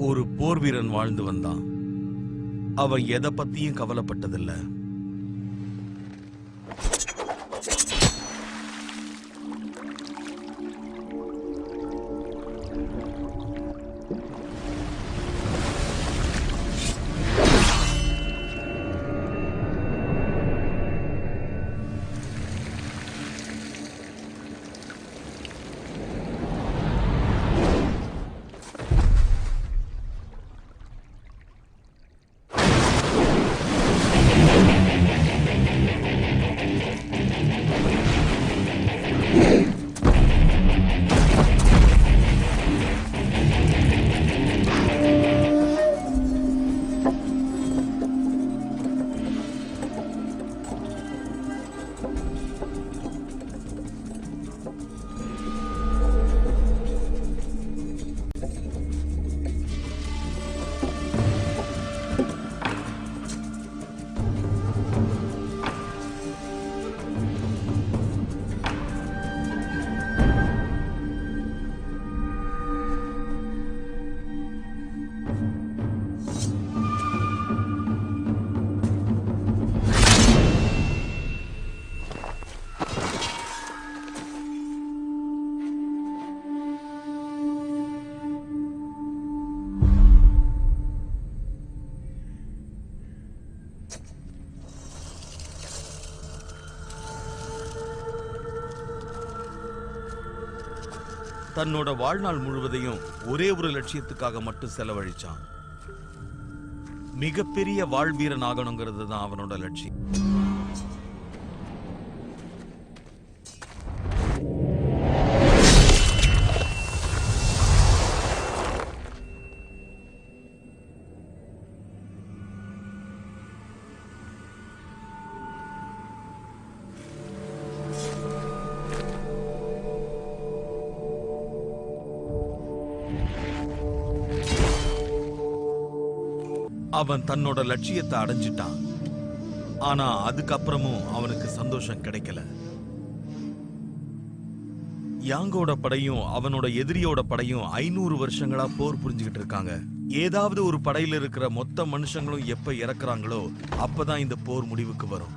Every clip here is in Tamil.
ஒரு போர் வீரன் வாழ்ந்து வந்தான். அவன் எதை பத்தியும் கவலைப்பட்டதில்லை. தன்னோட வாழ்நாள் முழுவதையும் ஒரே ஒரு லட்சியத்துக்காக மட்டும் செலவழிச்சான். மிகப்பெரிய வாழ்வீரன் ஆகணுங்கிறது தான் அவனோட லட்சியம். அவன் தன்னோட லட்சியத்தை அடைஞ்சிட்டான். ஆனா அதுக்கப்புறமும் அவனுக்கு சந்தோஷம் கிடைக்கல. யாங்கோட படையும் அவனோட எதிரியோட படையும் 500 வருஷங்களா போர் புரிஞ்சுக்கிட்டு இருக்காங்க. ஏதாவது ஒரு படையில இருக்கிற மொத்த மனுஷங்களும் எப்ப இறக்குறாங்களோ அப்பதான் இந்த போர் முடிவுக்கு வரும்.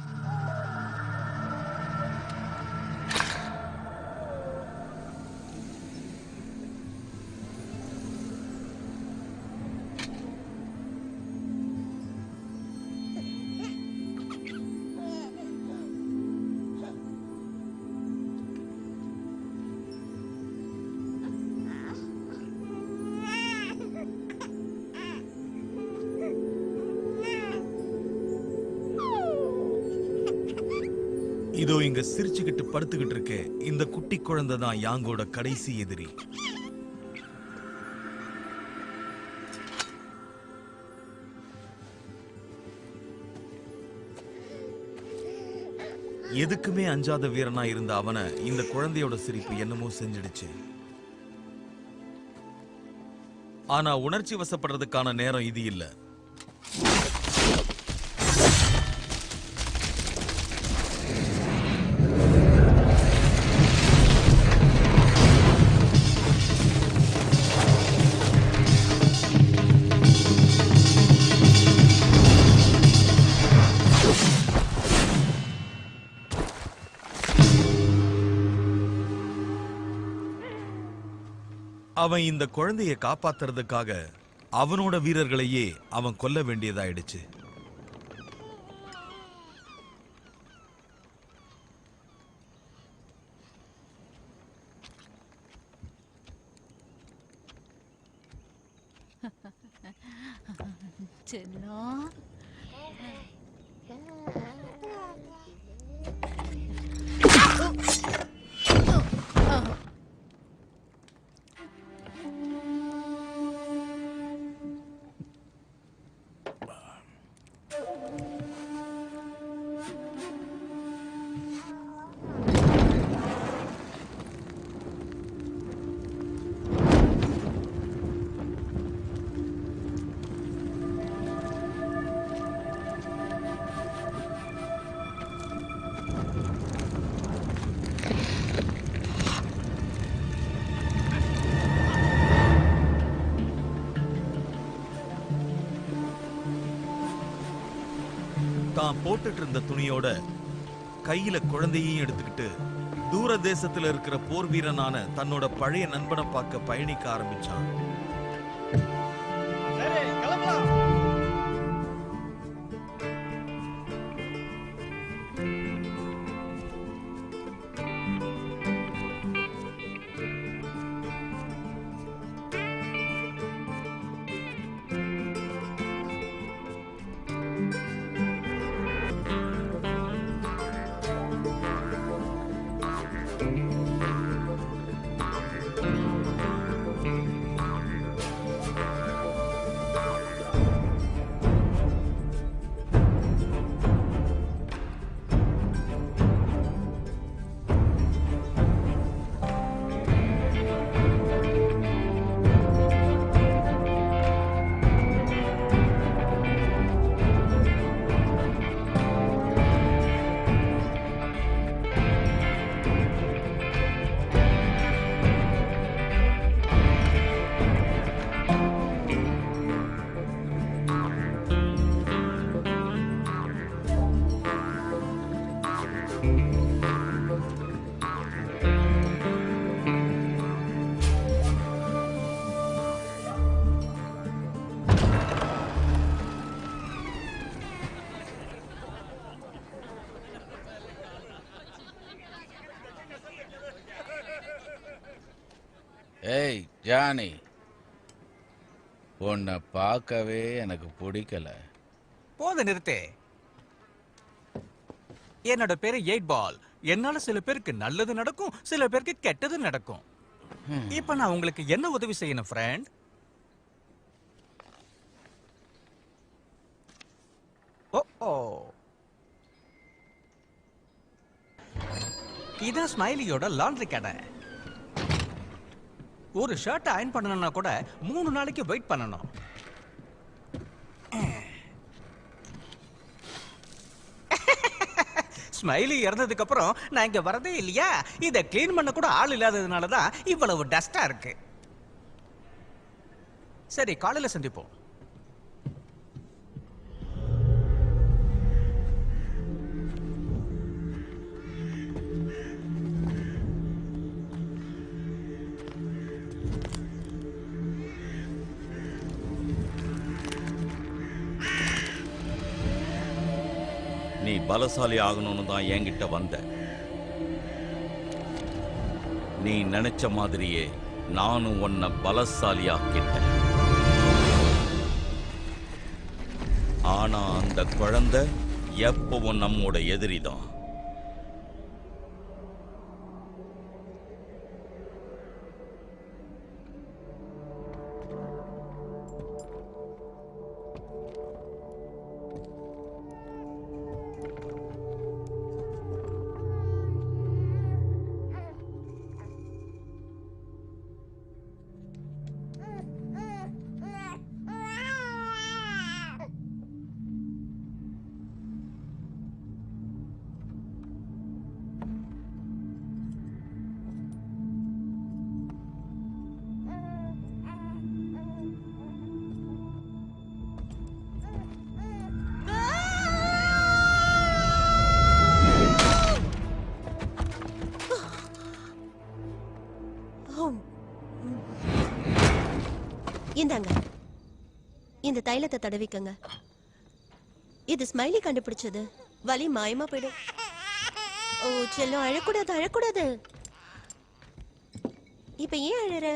இதோ இங்க சிரிச்சுக்கிட்டு படுத்துக்கிட்டு இருக்கே இந்த குட்டி குழந்தை தான் யாங்கோட கடைசி எதிரி. எதுக்குமே அஞ்சாத வீரனா இருந்த அவனை இந்த குழந்தையோட சிரிப்பு என்னமோ செஞ்சிடுச்சு. ஆனா உணர்ச்சி வசப்படுறதுக்கான நேரம் இது இல்ல. அவன் இந்த குழந்தையை காப்பாத்துறதுக்காக அவனோட வீரர்களையே அவன் கொல்ல வேண்டியதாயிடுச்சு. செல்லம், தான் போட்டுட்டு இருந்த துணியோட கையில குழந்தையையும் எடுத்துக்கிட்டு தூர தேசத்துல இருக்கிற போர் வீரனான தன்னோட பழைய நண்பனை பார்க்க பயணிக்க ஆரம்பிச்சான். ஏய் ஜானி, உன்னை பார்க்கவே எனக்கு பிடிக்கல. போத நிறுத்தே. என்னோட பேரு 8 பால். என்னால சில பேருக்கு நல்லது நடக்கும், சில பேருக்கு கெட்டது நடக்கும். இப்ப நான் உங்களுக்கு என்ன உதவி செய்யணும் ஃப்ரெண்ட்? ஓ இதான் ஸ்மைலியோட லாண்ட்ரி கடை. ஒரு ஷர்ட் அயர்ன் பண்ணணும்னா கூட 3 நாளைக்கு வெயிட் பண்ணணும். ஸ்மைலி இறந்ததுக்கு அப்புறம் நான் இங்க வரதே இல்லையா? இதை கிளீன் பண்ண கூட ஆள் இல்லாததுனால தான் இவ்வளவு டஸ்டா இருக்கு. சரி, காலையில சந்திப்போம். நீ பலசாலி ஆகணும்னு தான் என்கிட்ட வந்த. நீ நினைச்ச மாதிரியே நானும் உன்னை பலசாலியாக்கிட்டேன். ஆனா அந்த குழந்தை எப்பவும் நம்மோட எதிரிதான். இந்தாங்க, இந்த தைலத்தை தடவிக்கங்க. இது ஸ்மைலி கண்டுபிடிச்சது. வலி மாயமா போயிடும். ஓ செல்லம், அழக்கூடாது அழக்கூடாது. இப்ப ஏன் அழற?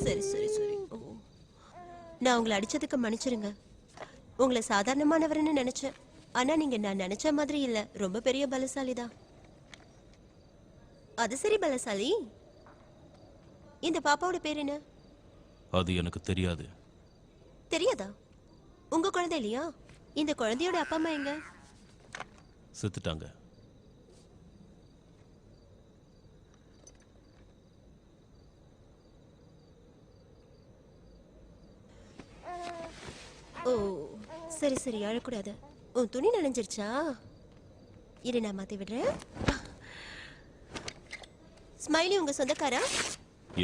சரி சரி சரி. ஓ, நான் உங்களை அடிச்சதுக்கு மன்னிச்சிருங்க. உங்களை சாதாரணமானவர்னு நினைச்சேன். ஆனா நீங்க நான் நினைச்ச மாதிரி இல்ல, ரொம்ப பெரிய பலசாலிதான். அது சரி பலசாலி, இந்த பாப்பாவோட பேர் என்ன? அது எனக்கு தெரியாது. தெரியாதா? உங்க குழந்தை இல்லையா? இந்த குழந்தையோட அப்பா அம்மா எங்க? செத்துட்டாங்க. ஓ சரி சரி, அழக்கூடாது. உன் துணி நனைஞ்சிருச்சா? இரு, நான் மாத்தி விடுறேன். ஸ்மைலி உங்க சொந்தக்காரா?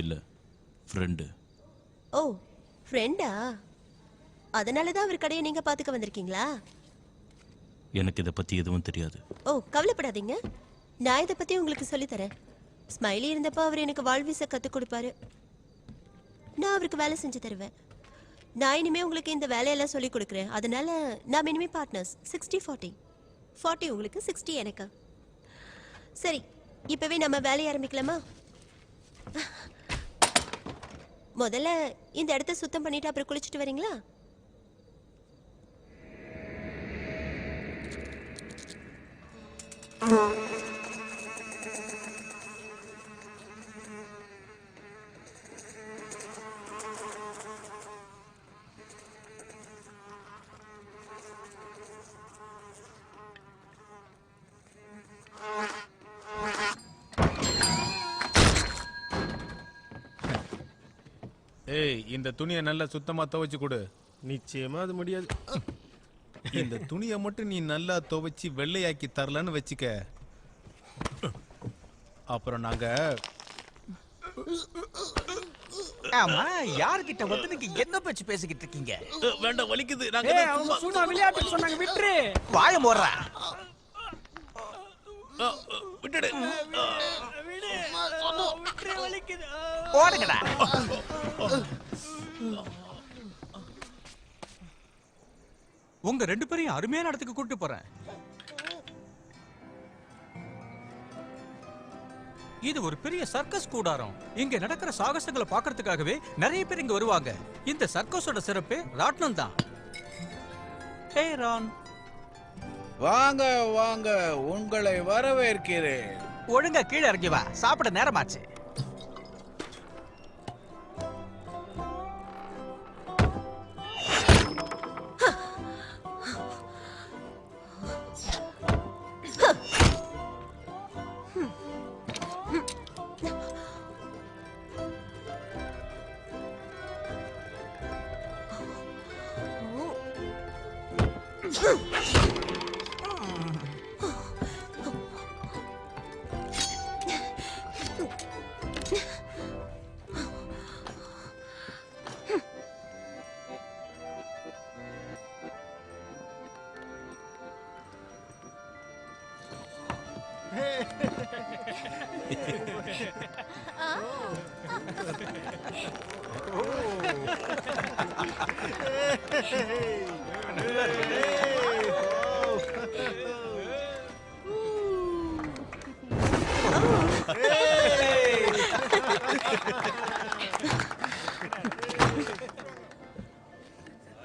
இல்ல, ஃப்ரெண்டு. ஓ ஃப்ரெண்டா? அதனாலதான் அவர் கடையை நீங்க பாத்துக்க வந்திருக்கீங்களா? எனக்கு இதை பத்தி எதுவும் தெரியாது. ஓ கவலைப்படாதீங்க, நான் இதை பத்தி உங்களுக்கு சொல்லித் தரேன். ஸ்மைலி இருந்தப்போ அவர் எனக்கு வாழ்வீச கற்றுக் கொடுப்பாரு. நான் அவருக்கு வேலை செஞ்சு தருவேன். நான் இனிமே உங்களுக்கு இந்த வேலையெல்லாம் சொல்லி கொடுக்குறேன். அதனால நாம் இனிமே பார்ட்னர்ஸ். 60-40. 40 உங்களுக்கு, 60 எனக்கு. சரி, இப்பவே நம்ம வேலையை ஆரம்பிக்கலாமா? முதல்ல இந்த இடத்த சுத்தம் பண்ணிட்டு அப்புறம் குளிச்சுட்டு வரீங்களா? ஏய், இந்த துணியை நல்லா சுத்தமா துவைச்சு கொடு. நிச்சயமா அது முடியாது. இந்த துணியை மட்டும் நீ நல்லா துவைச்சு வெள்ளையாக்கி தரலன்னு வச்சுக்க, அப்புறம் நாங்க ஆமா, யார்கிட்ட வந்து நீங்க என்ன பேச்சு பேசிக்கிட்டு இருக்கீங்க? வேண்டாம், வலிக்குது. ஏய், அவங்க சும்மா விளையாட்டுக்கு சொன்னாங்க, விட்டுரு. வாய போடுறா. விட்டுடு. ஓடுங்கடா. உங்க 2 பேரையும் அருமையான இடத்துக்கு கூட்டிட்டு போறேன். இது ஒரு பெரிய சர்க்கஸ் கூடாரம். இங்க நடக்கிற சாகசங்களை பார்க்கிறதுக்காகவே நிறைய பேர் இங்க வருவாங்க. இந்த சர்க்கஸோட சிறப்பு ராட்னம் தான். ஹே ரான், வாங்க வாங்க, உங்களை வரவேற்கிறேன். ஒழுங்கா கீழே இறங்கி வா, சாப்பிட நேரமாச்சு.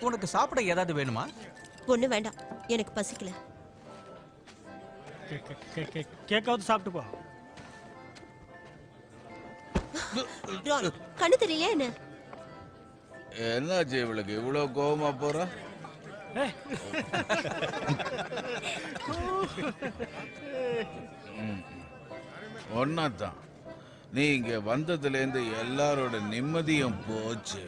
உனக்கு சாப்பிட ஏதாவது வேணுமா? ஒண்ணு வேண்டாம், எனக்கு பசிக்கல. கேக்காவது சாப்பிட்டு போ. ரான், கண்ணு தெரியலையா என்ன? என்னாச்சு இவளுக்கு இவ்வளவு கோவமா போறா? ஒன்னாதான், நீ இங்க வந்ததுல இருந்து எல்லாரோட நிம்மதியும் போச்சு.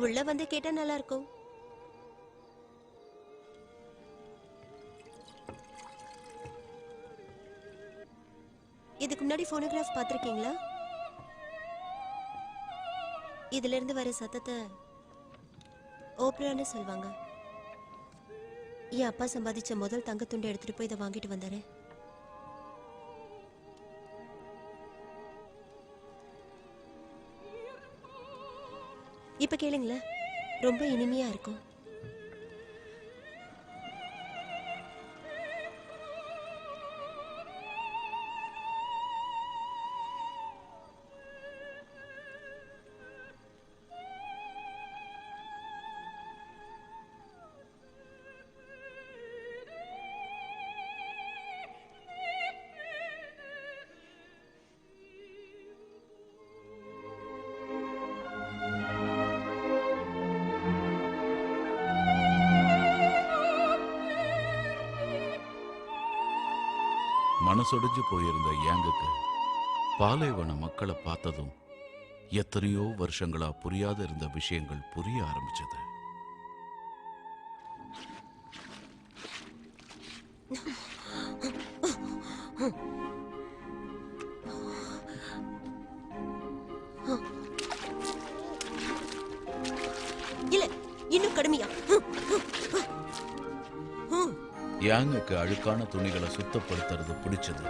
உள்ள வந்து கேட்டா நல்லா இருக்கும். இதுக்கு முன்னாடி போனோகிராஃப் பார்த்திருக்கீங்களா? இதுல இருந்து வர சத்தத்தை ஓப்ரான்னு சொல்லுவாங்க. என் அப்பா சம்பாதிச்ச முதல் தங்கத்துண்டை எடுத்துட்டு போய் இதை வாங்கிட்டு வந்தாரு. இப்ப கேளுங்களேன், ரொம்ப இனிமையா இருக்கும். மனசொடிஞ்சு போயிருந்த யாங்குக்கு பாலைவன மக்களை பார்த்ததும் எத்தனையோ வருஷங்களா புரியாத இருந்த விஷயங்கள் புரிய ஆரம்பிச்சது. இல்ல இன்னும் கடுமையா. யாங்குக்கு அழுக்கான துணிகளை சுத்தப்படுத்துறது பிடிச்சது.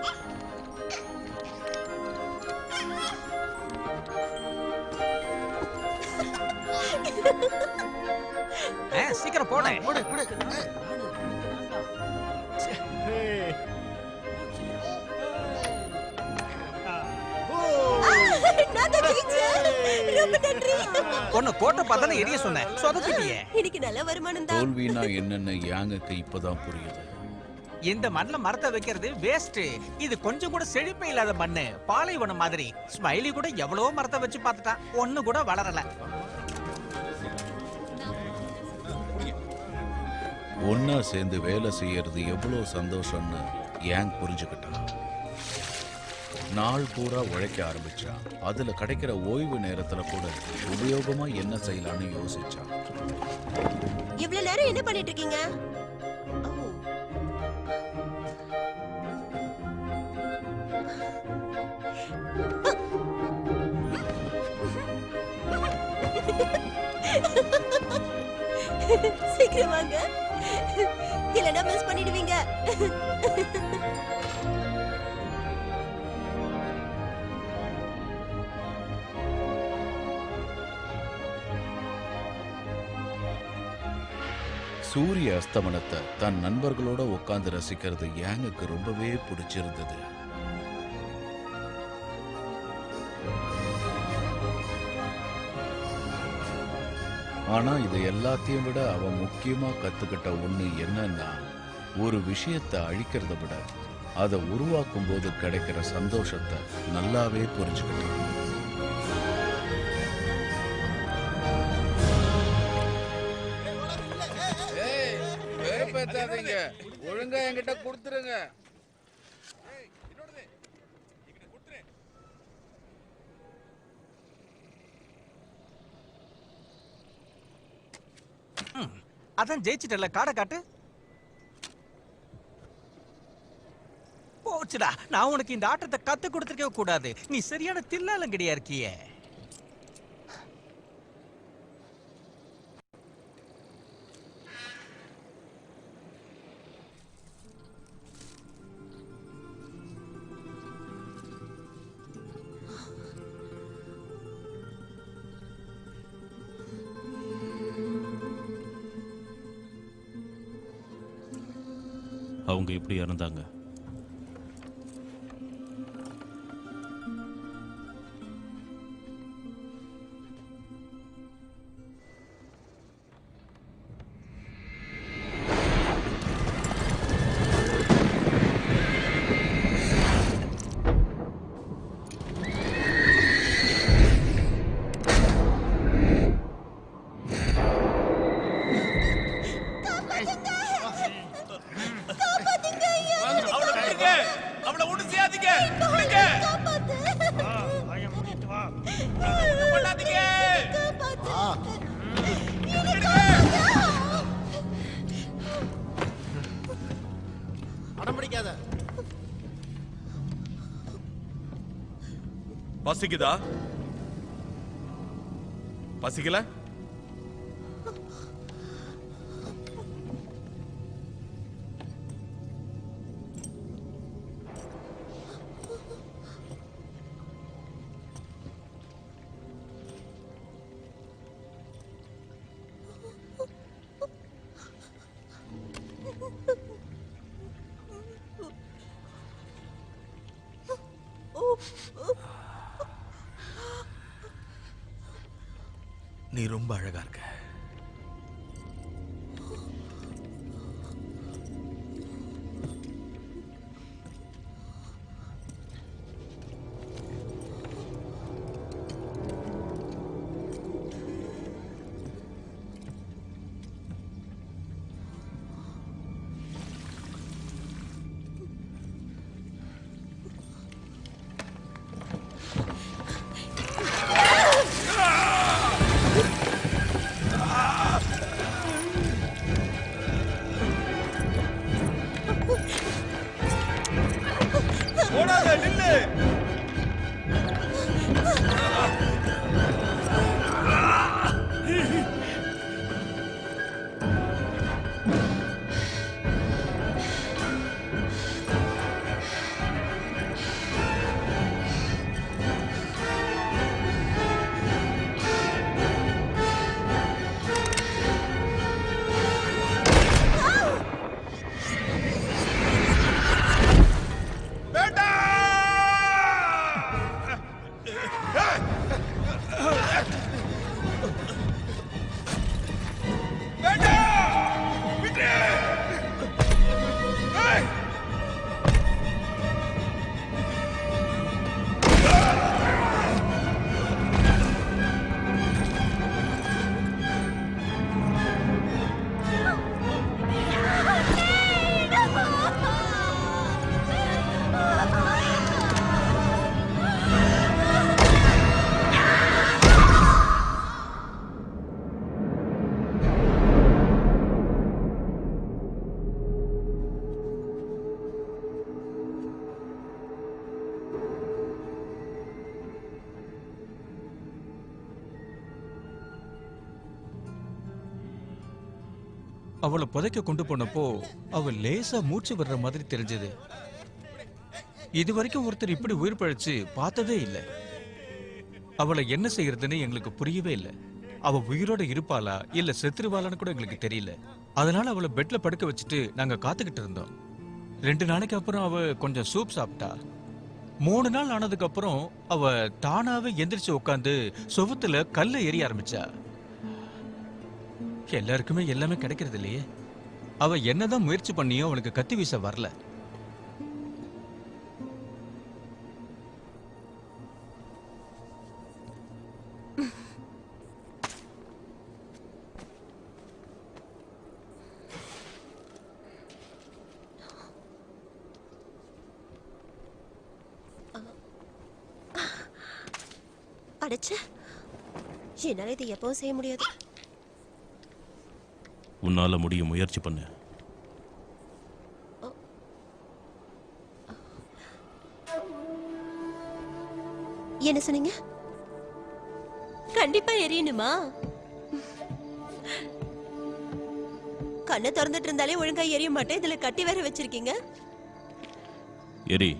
சீக்கிரம் போனேன். நான் தான் ஜெயிச்சேன். ரொம்ப நன்றி. உன்னை கோட்டை பார்த்தானே எரிய சொன்னேன், சொதப்பிட்டியே. இன்னைக்கு நல்ல வருமானம் தான். தோல்வினா என்னன்னு யாங்குக்கு இப்பதான் புரியுது. இந்த மண்ணுல மரத்தை வைக்கிறது வேஸ்ட். இது கொஞ்சம் கூட செழிப்பே இல்லாத மண்ணு, பாலைவனம் மாதிரி. ஸ்மைலி கூட எவ்வளவோ மரத்தை வச்சு பார்த்துட்டான், ஒண்ணு கூட வளரல. ஒன்னா சேர்ந்து வேலை செய்யறது எவ்வளவு சந்தோஷம்னு யாங் புரிஞ்சுக்கிட்டான். நாள் பூரா உழைக்க ஆரம்பிச்சான். அதுல கிடைக்கிற ஓய்வு நேரத்துல கூட உபயோகமா என்ன செய்யலாம்னு யோசிச்சான். இவ்வளவு நேரம் என்ன பண்ணிட்டு இருக்கீங்க? சீக்கிரம் வாங்க, இல்லைன்னா மிஸ் பண்ணிடுவீங்க. சூரிய அஸ்தமனத்தை தன் நண்பர்களோட உட்கார்ந்து ரசிக்கிறது யாங்குக்கு ரொம்பவே பிடிச்சிருந்தது. ஆனா இது எல்லாத்தையும் விட அவன் முக்கியமா கத்துக்கிட்ட ஒண்ணு என்னன்னா, ஒரு விஷயத்தை அழிக்கிறத விட அதை உருவாக்கும் போது கிடைக்கிற சந்தோஷத்தை நல்லாவே புரிஞ்சுக்கிட்டான். ஒழுங்கா என்கிட்ட கொடுத்துருங்க. அதான் ஜெயிச்சிட்டல, காடை காட்டு. போச்சுடா, நான் உனக்கு இந்த ஆட்டத்தை கத்து கொடுத்துருக்க கூடாது. நீ சரியான தில்லாலங்கடியா இருக்கியே. அவங்க எப்படி இறந்தாங்க? பசிக்குதா? பசிக்கல? நீ ரொம்ப அழகா இருக்க. அவளை புதைக்க கொண்டு போனப்போ அவ லேசா மூச்சு விடுற மாதிரி தெரிஞ்சது. இது வரைக்கும் ஒருத்தர் இப்படி உயிர் பழிச்சு பார்த்ததே இல்லை. அவளை என்ன செய்யறதுன்னு எங்களுக்கு புரியவே இல்லை. அவ உயிரோட இருப்பாளா இல்ல செத்துருவாளான்னு கூட எங்களுக்கு தெரியல. அதனால அவளை பெட்ல படுக்க வச்சுட்டு நாங்க காத்துக்கிட்டு இருந்தோம். 2 நாளைக்கு அப்புறம் அவ கொஞ்சம் சூப் சாப்பிட்டா. 3 நாள் ஆனதுக்கு அப்புறம் அவ தானாவே எந்திரிச்சு உட்காந்து சுவத்துல கல்ல எரிய ஆரம்பிச்சா. எல்லாருக்குமே எல்லாமே கிடைக்கிறது இல்லையே. அவ என்னதான் முயற்சி பண்ணியும் அவளுக்கு கத்தி வீச வரல. அடைச்ச என்னால இது எப்பவும் செய்ய முடியாது. உன்னால முடியும், முயற்சி பண்ணு. என்ன சொன்னீங்க? கண்டிப்பா எரியணுமா? கண்ணை திறந்துட்டு இருந்தாலே ஒழுங்கா எரிய மாட்டேன். இதுல கட்டி வேற வச்சிருக்கீங்க. எரி.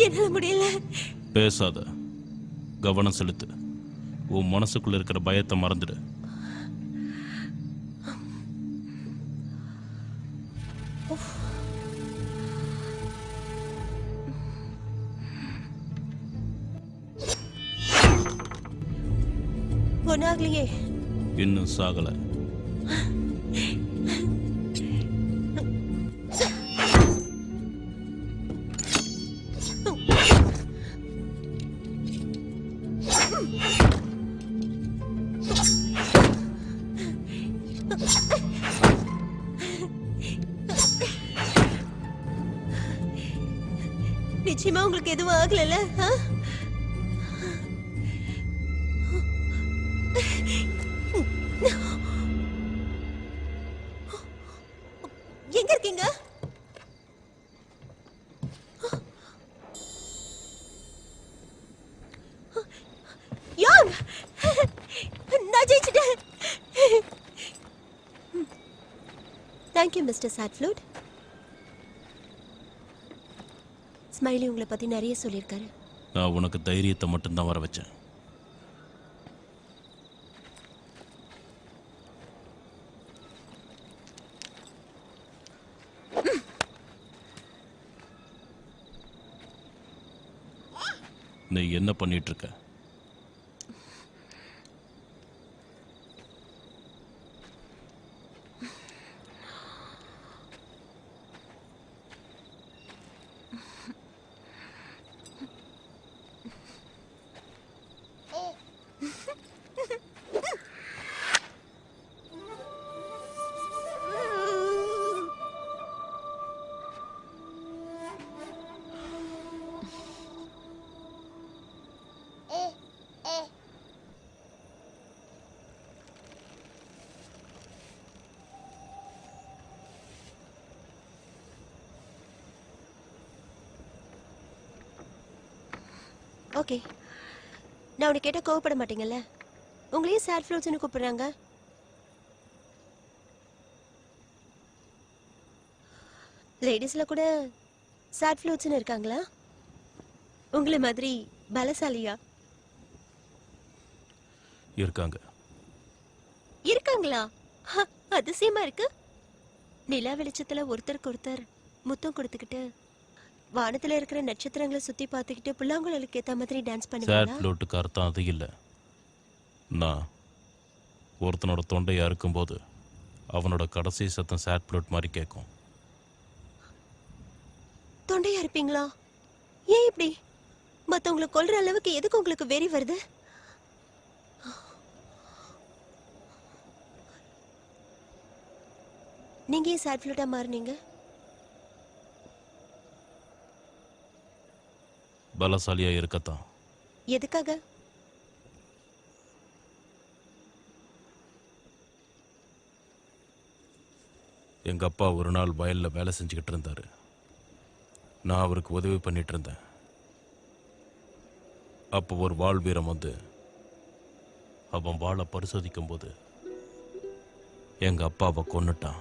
என்னால முடியல. பேசாத, கவனம் செலுத்து. உன் மனசுக்குள்ள இருக்கிற பயத்தை மறந்துடு. ஒன்னாகலையே. இன்னும் சாகல. நிச்சயமா உங்களுக்கு எதுவும் ஆகல? எங்க இருக்கீங்க? யாங், நான் ஜெயிச்சிட்டேன். தேங்க்யூ மிஸ்டர் சாட்ஃப்ளூட். ஸ்மைலி உங்களை பத்தி நிறைய சொல்லியிருக்காரு. நான் உனக்கு தைரியத்தை மட்டும்தான் வர வச்சேன். நீ என்ன பண்ணிட்டு இருக்க? ஓகே, நான் உனக்கு கேட்டால் கோவப்பட மாட்டீங்கல்ல? உங்களையும் சேட் ஃப்ளூட்ஸ்னு கூப்பிடுறாங்க. லேடிஸில் கூட சேட் ஃப்ளூட்ஸ்னு இருக்காங்களா? உங்களை மாதிரி பலசாலியா? இருக்காங்க. இருக்காங்களா? அதிசயமா இருக்கு. நிலா வெளிச்சத்துல ஒருத்தருக்கு ஒருத்தர் முத்தம் கொடுத்துக்கிட்டு வானத்துல இருக்கிற நட்சத்திரங்களை சுத்தி பார்த்துக்கிட்டு புல்லாங்குழலுக்கு ஏத்த மாதிரி டான்ஸ் சேட் பண்ணுவீங்களா? ஃப்ளூட்டுக்கு அர்த்தம் அது இல்லை. நான் ஒருத்தனோட தொண்டையா இருக்கும்போது அவனோட கடைசி சத்தம் சேட் ஃப்ளூட் மாதிரி கேட்கும். தொண்டையா இருப்பீங்களா? ஏன் இப்படி? மத்தவங்களை கொல்ற அளவுக்கு எதுக்கு உங்களுக்கு வெறி வருது? நீங்க ஏன் சேட் ஃப்ளூட்டா மாறுனீங்க? பலசாலியா இருக்கத்தான். எதுக்காக? எங்க அப்பா ஒரு நாள் வயல்ல வேலை செஞ்சுக்கிட்டு இருந்தாரு. நான் அவருக்கு உதவி பண்ணிட்டு இருந்தேன். அப்போ ஒரு வாள் வீரம் வந்து அவன் வாளை பரிசோதிக்கும் போது எங்க அப்பாவை கொன்னுட்டான்.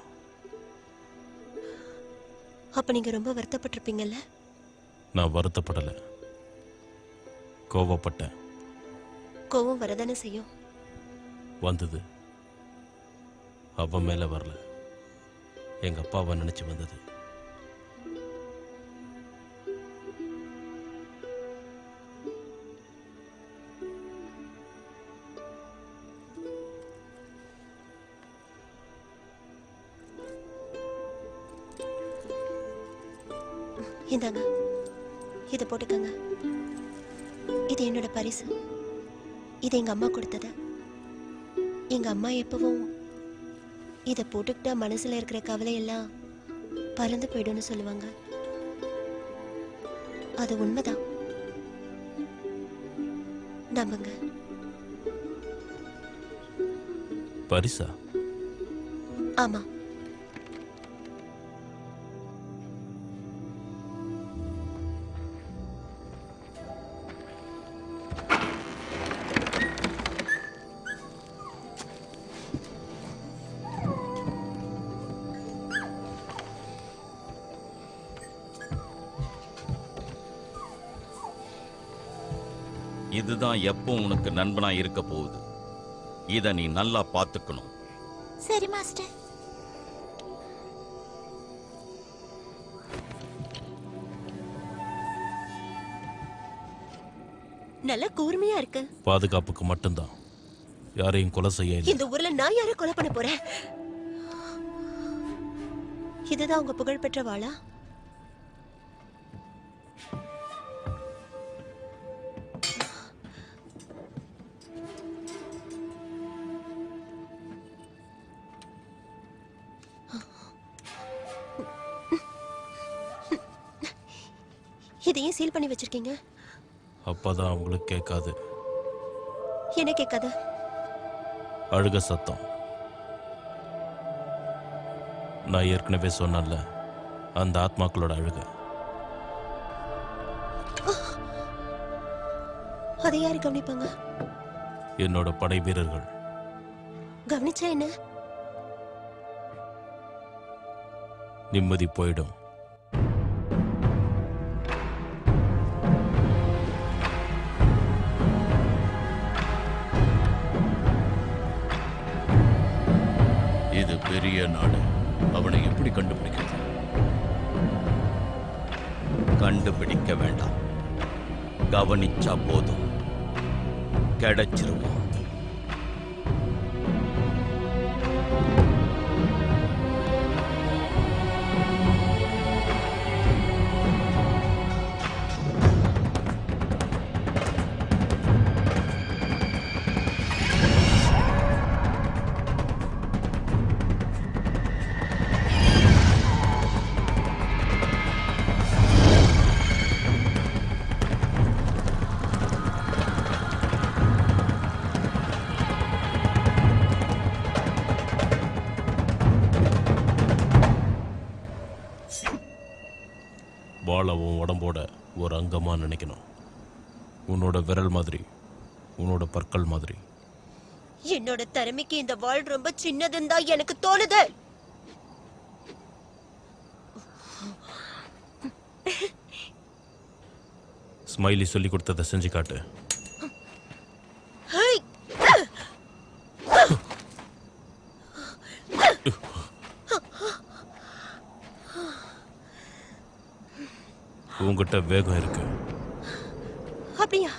அப்ப நீங்க ரொம்ப வருத்தப்பட்டிருப்பீங்கல்ல? நான் வருத்தப்படலை, கோவப்பட்டேன். கோவம் வரதானே செய்யும். வந்தது, அவன் மேல வரல, எங்க அப்பாவை நினைச்சு வந்தது. இந்தாங்க, இதை போட்டுக்கங்க. இது என்னோட பரிசு. இது எங்க அம்மா கொடுத்தது. எங்க அம்மா எப்பவும் இதை போட்டுக்கிட்டா மனசுல இருக்கிற கவலை எல்லாம் பறந்து போயிடும்னு சொல்லுவாங்க. அது உண்மைதான், நம்புங்க. பரிசா? ஆமா. இதுதான் எப்போ உனக்கு நண்பனா இருக்க போகுது. இத நீ நல்லா பாத்துக்கணும். சரி மாஸ்டர். நல்ல கூர்மையா இருக்கு. பாதுகாப்புக்கு மட்டும்தான், யாரையும் கொலை செய்ய இல்லை. இந்த ஊர்ல நான் யாரை கொலை பண்ண போறேன்? இதுதான் உங்க புகழ்பெற்ற வாளா? இதையும் சீல் பண்ணி வச்சிருக்கீங்க. அப்பதான் அவங்களுக்கு கேட்காது. என்ன கேட்காது? அழுக சத்தம். நான் ஏற்கனவே சொன்னேன்ல, அந்த ஆத்மாக்களோட அழுக. அதை யாரு கவனிப்பாங்க? என்னோட படை வீரர்கள். கவனிச்சா என்ன? நிம்மதி போயிடும். இது பெரிய நாடு, அவனை எப்படி கண்டுபிடிக்கிறது? கண்டுபிடிக்க வேண்டாம், கவனிச்சா போதும், கிடைச்சிருவோம். வாழை உன் உடம்போட ஒரு அங்கமாக நினைக்கணும். உன்னோட விரல் மாதிரி, உன்னோட பற்கள் மாதிரி. என்னோட திறமைக்கு இந்த வாள் ரொம்ப சின்னதுன்னு தான் எனக்கு தோணுது. ஸ்மைலி சொல்லி கொடுத்ததை செஞ்சு காட்டு. ஹை! உங்ககிட்ட வேகம் இருக்கு. அப்படியா?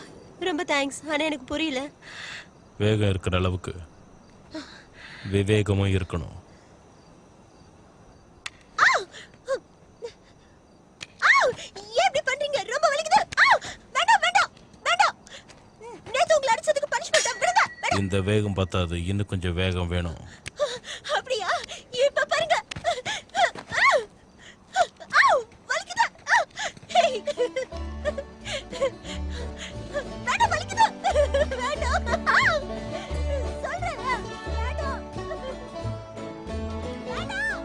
ரொம்ப தேங்க்ஸ். ஆனா எனக்கு புரியல. வேகம் இருக்கிற அளவுக்கு விவேகமும் இருக்கணும். ஏன் இப்படி பண்றீங்க? ரொம்ப வலிக்குது. வேண்டாம் வேண்டாம் வேண்டாம். நேத்து உங்களை அடிச்சதுக்கு பனிஷ்மென்ட் விடுங்க. இந்த வேகம் பத்தாது, இன்னும் கொஞ்சம் வேகம் வேணும். அப்படியா? இப்ப பாருங்க. வலிக்குது. வேண்டாம், வலிக்குது. வேண்டாம். சொல்றேன். வேண்டாம். வேண்டாம்.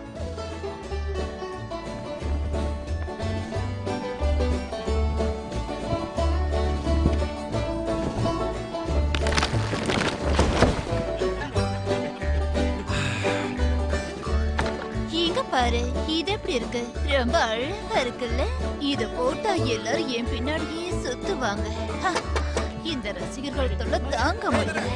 இது எப்படி இருக்கு? ரொம்ப அழகா இருக்குல்ல? இத போட்டா எல்லாரும் என் பின்னாடியே சுத்துவாங்க. ஹ, இந்த ரசிகர்கள் தொல்லை தாங்க முடியல.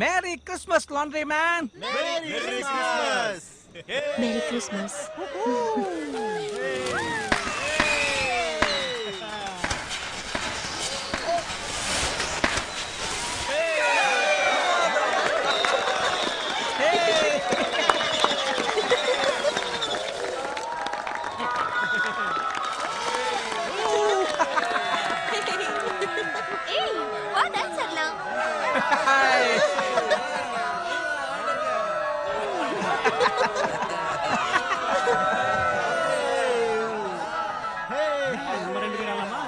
Merry Christmas laundry man. Merry Christmas. ஏய், வா டான்ஸ் ஆடலாம். நம்ம 2 பேரும் ஆடலாமா?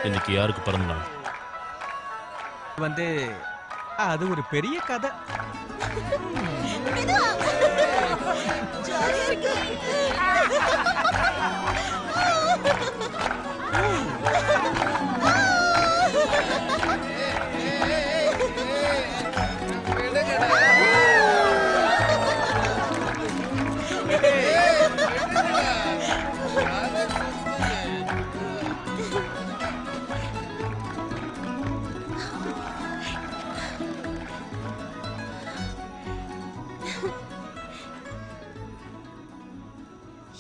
இன்னைக்கு யாருக்கு பிறந்த நாள்? வந்து அது ஒரு பெரிய கதை. ஜாலியா இருக்கு.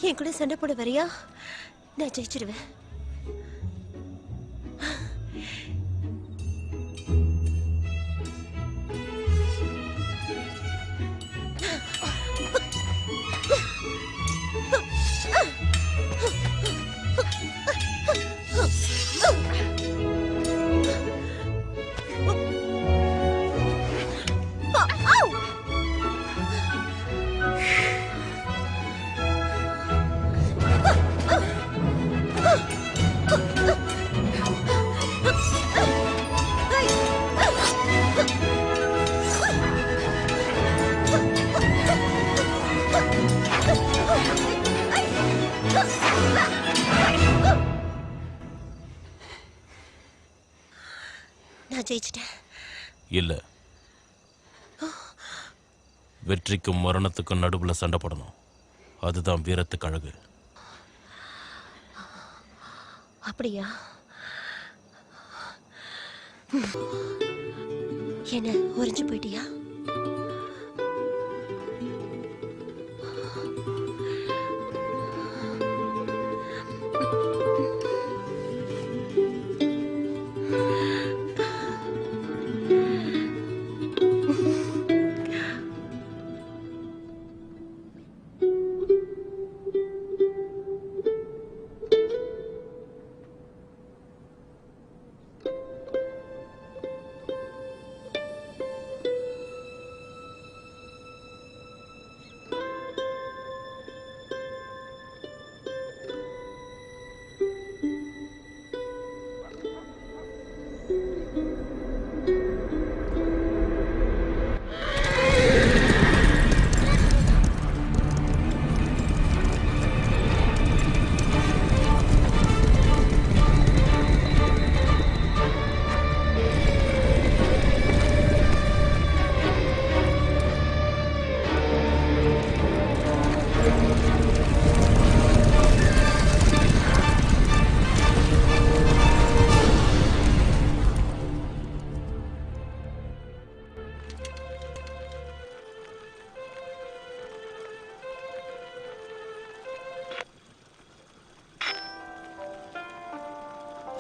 என் கூட சண்டை போட வரியா? நான் ஜெயிச்சிடுவேன். நான் ஜெயிச்சிட்டேன். இல்ல, வெற்றிக்கும் மரணத்துக்கும் நடுவுல சண்டை போடணும். அதுதான் வீரத்துக்கு அழகு. அப்படியா? என்ன உறைஞ்சு போயிட்டியா?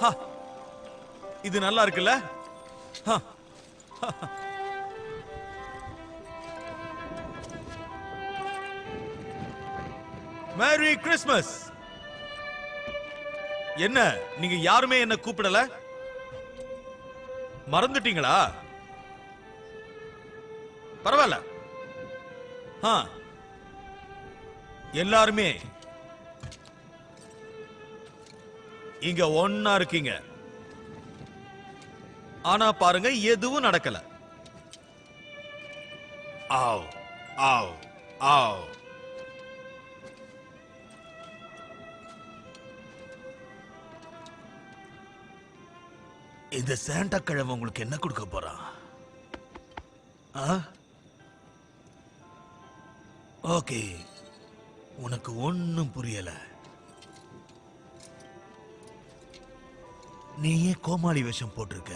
ஹா, இது நல்லா இருக்குல்ல? ஹா. Merry Christmas. என்ன நீங்க யாருமே என்ன கூப்பிடல? மறந்துட்டீங்களா? பரவாயில்ல. எல்லாருமே இங்க ஒன்னா இருக்கீங்க. ஆனா பாருங்க, எதுவும் நடக்கல. ஆவ் ஆவ் ஆவ். இந்த சாண்டா கிழமை உங்களுக்கு என்ன கொடுக்க போறான்? ஓகே, உனக்கு ஒண்ணும் புரியல. நீ ஏன் கோமாளி வேஷம் போட்டிருக்க?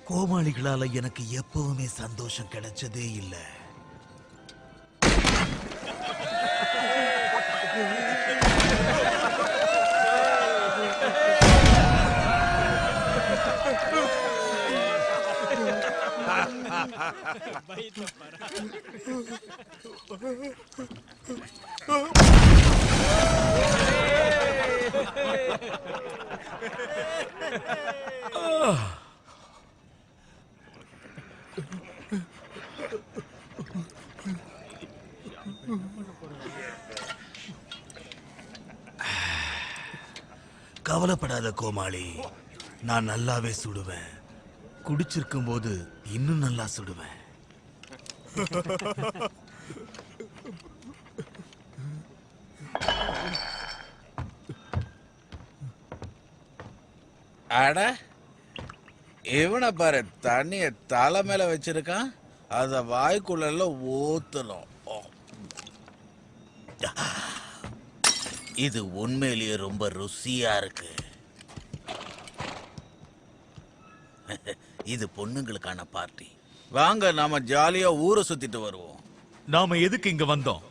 கோமாளிகளால எனக்கு எப்பவுமே சந்தோஷம் கிடைச்சதே இல்லை. கவலைப்படாத கோமாளி, நான் நல்லாவே சுடுவேன். குடிச்சிருக்கும் போது இன்னும் நல்லா சுடுவேன். அட, இவனை பாரு, தண்ணிய தலை மேல வச்சிருக்கான். அத வாய்க்குள்ள ஊத்தணும். இது உண்மையிலேயே ரொம்ப ருசியா இருக்கு. இது பொண்ணுங்களுக்கான பார்ட்டி. வாங்க, நாம ஜாலியா ஊரை சுத்திட்டு வருவோம். நாம எதுக்கு இங்க வந்தோம்?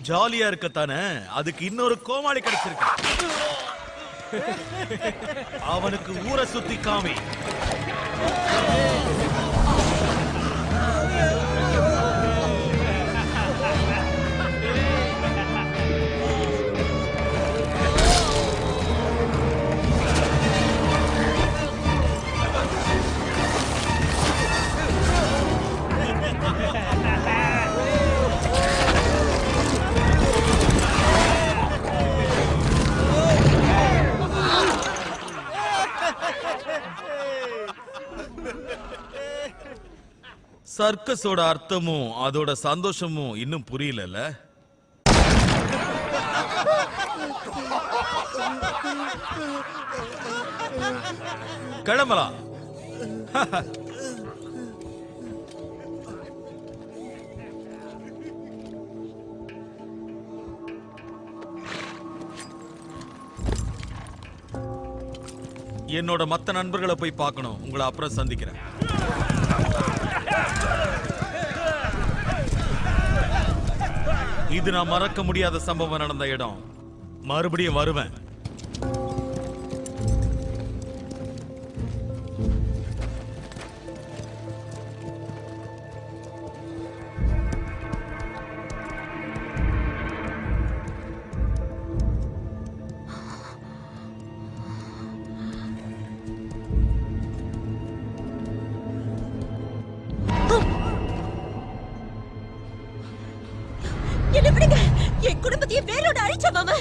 ஜாலியா இருக்கத்தானே. அதுக்கு இன்னொரு கோமாளி கிடைச்சிருக்கு. அவனுக்கு ஊரை சுத்தி காமி. சர்க்கஸோட அர்த்தமும் அதோட சந்தோஷமும் இன்னும் புரியல. கிளம்பலாம். என்னோட மத்த நண்பர்களை போய் பார்க்கணும். உங்களை அப்புறம் சந்திக்கிறேன். இது நான் மறக்க முடியாத சம்பவம் நடந்த இடம். மறுபடியும் வருவேன். என்ன விடுங்க. என் குடும்பத்தையே வேரோட அழிச்ச மாமா.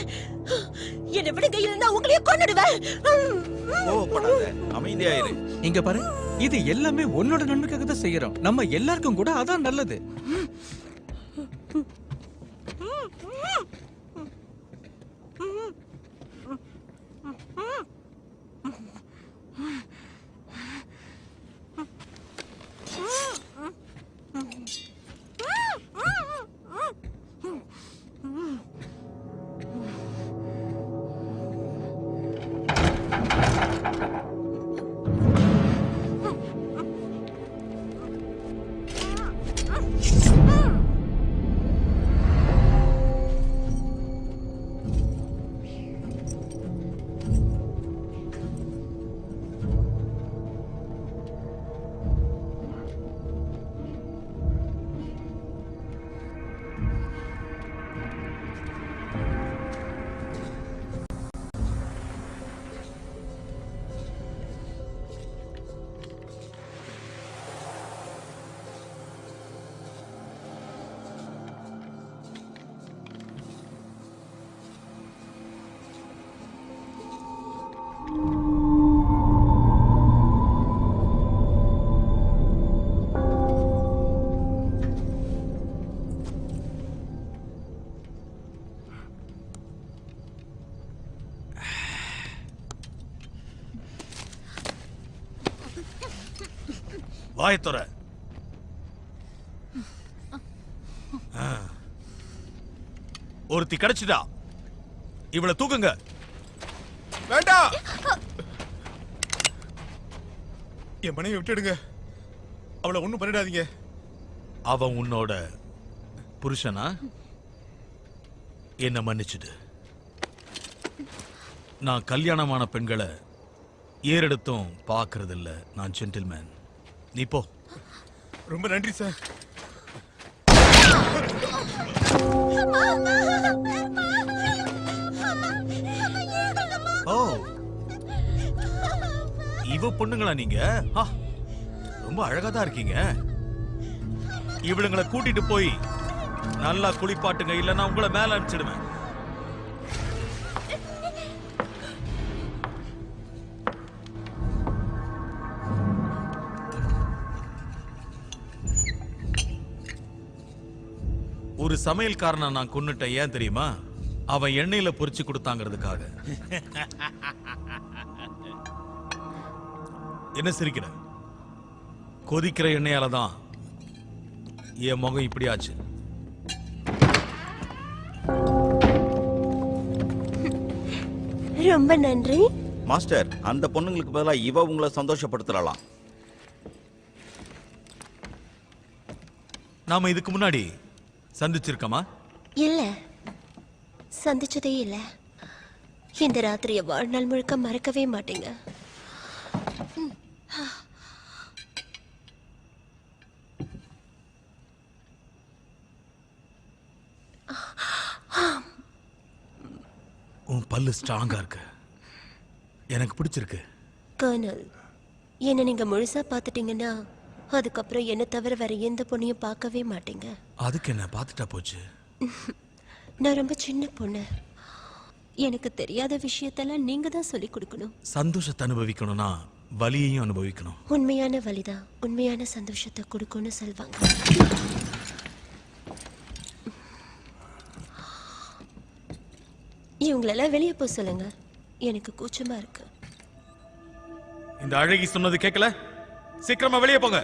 என்ன விடுங்க, இல்லைன்னா உங்களையே கொன்னுடுவேன். அமைதியாயிரு. இங்க பாரு, இது எல்லாமே உன்னோட நன்மைக்காக தான் செய்யறோம். நம்ம எல்லாருக்கும் கூட அதான் நல்லது. வாயை தொற. ஒருத்தி கிடைச்சிட்டா. இவளை தூக்குங்க. வேண்டாம், என் மனைவி விட்டுடுங்க. அவளை ஒண்ணும் பண்ணிடாதீங்க. அவன் உன்னோட புருஷனா? என்ன மன்னிச்சுடு. நான் கல்யாணமான பெண்களை ஏறெடுத்தும் பார்க்கறது இல்ல. நான் ஜென்டில்மேன். நீ போ. ரொம்ப நன்றி சார். ஓ, இவ பொண்ணுங்களா நீங்க? ரொம்ப அழகா தான் இருக்கீங்க. இவளுங்களை கூட்டிட்டு போய் நல்லா குளிப்பாட்டுங்க, இல்லைன்னா உங்களை மேல அனுப்பிச்சிடுவேன். ஒரு சமையல்காரனை நான் கொன்னுட்டேன். ஏன் தெரியுமா? அவன் எண்ணெயில பொரிச்சு கொடுத்தாங்கிறதுக்காக. என்ன சிரிக்கிற? கொதிக்கிற எண்ணெயால தான் என் முகம் இப்படி ஆச்சு. ரொம்ப நன்றி மாஸ்டர். அந்த பொண்ணுங்களுக்கு பதிலா இவ உங்களை சந்தோஷப்படுத்தலாம். நாம இதுக்கு முன்னாடி சந்திச்சிருக்கோமா? இல்ல, சந்திச்சதே இல்ல. இந்த ராத்திரிய வாழ்நாள் முழுக்க மறக்கவே மாட்டீங்க. உன் பல்லு ஸ்ட்ராங்கா இருக்கு. எனக்கு பிடிச்சிருக்கு. கர்னல், என்ன நீங்க முழுசா பார்த்துட்டீங்கன்னா அதுக்கப்புறம் என்ன தவிர வேற எந்த பொண்ணையும் பார்க்கவே மாட்டீங்க. அதுக்கு என்ன பார்த்துட்டா போச்சு. நான் ரொம்ப சின்ன பொண்ணு. எனக்கு தெரியாத விஷயத்தெல்லாம் நீங்க தான் சொல்லி கொடுக்கணும். சந்தோஷத்தை அனுபவிக்கணும்னா வலியையும் அனுபவிக்கணும். உண்மையான வலிதான் உண்மையான சந்தோஷத்தை கொடுக்கும்னு சொல்வாங்க. இவங்களெல்லாம் வெளியே போக சொல்லுங்க. எனக்கு கூச்சமா இருக்கு. இந்த அழகி சொன்னது கேட்கல? சீக்கிரமா வெளியே போங்க.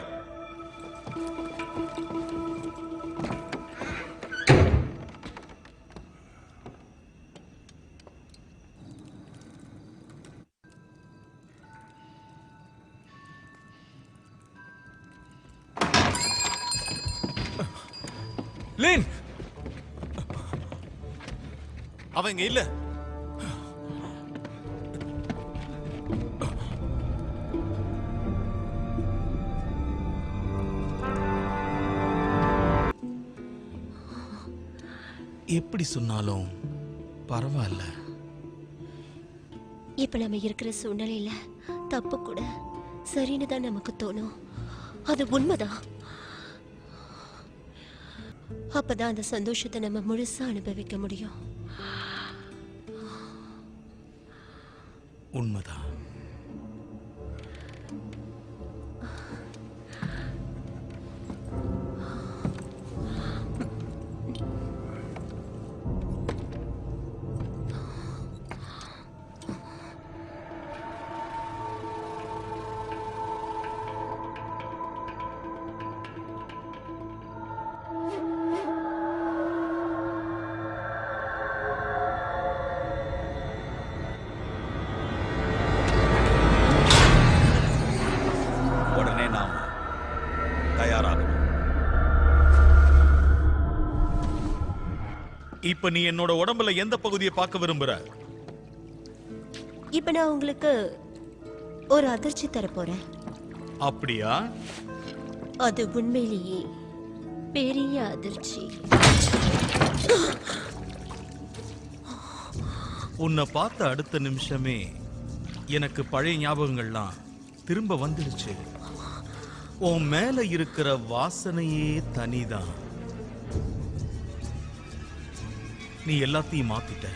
லேன், அவன் இங்க இல்ல. எப்படி சொன்னாலும் பரவாயில்ல. இப்ப நம்ம இருக்கிற சூழ்நிலையில தப்பு கூட சரின்னு தான் நமக்கு தோணும். அது உண்மைதான். அப்பதான் அந்த சந்தோஷத்தை நம்ம முழுசா அனுபவிக்க முடியும். உண்மைதான். உடனே நாம் தயாராகணும். இப்ப நீ என்னோட உடம்புல எந்த பகுதியை பார்க்க விரும்புற? இப்ப நான் உங்களுக்கு ஒரு அதிர்ச்சி தரப்போறேன். அப்படியா? அது உண்மையிலேயே பெரிய அதிர்ச்சி. உன்னை பார்த்த அடுத்த நிமிஷமே எனக்கு பழைய ஞாபகங்கள்லாம் திரும்ப வந்துடுச்சு. உன் மேல இருக்கிற வாசனையே தனிதான். நீ எல்லாத்தையும் மாத்திட்ட.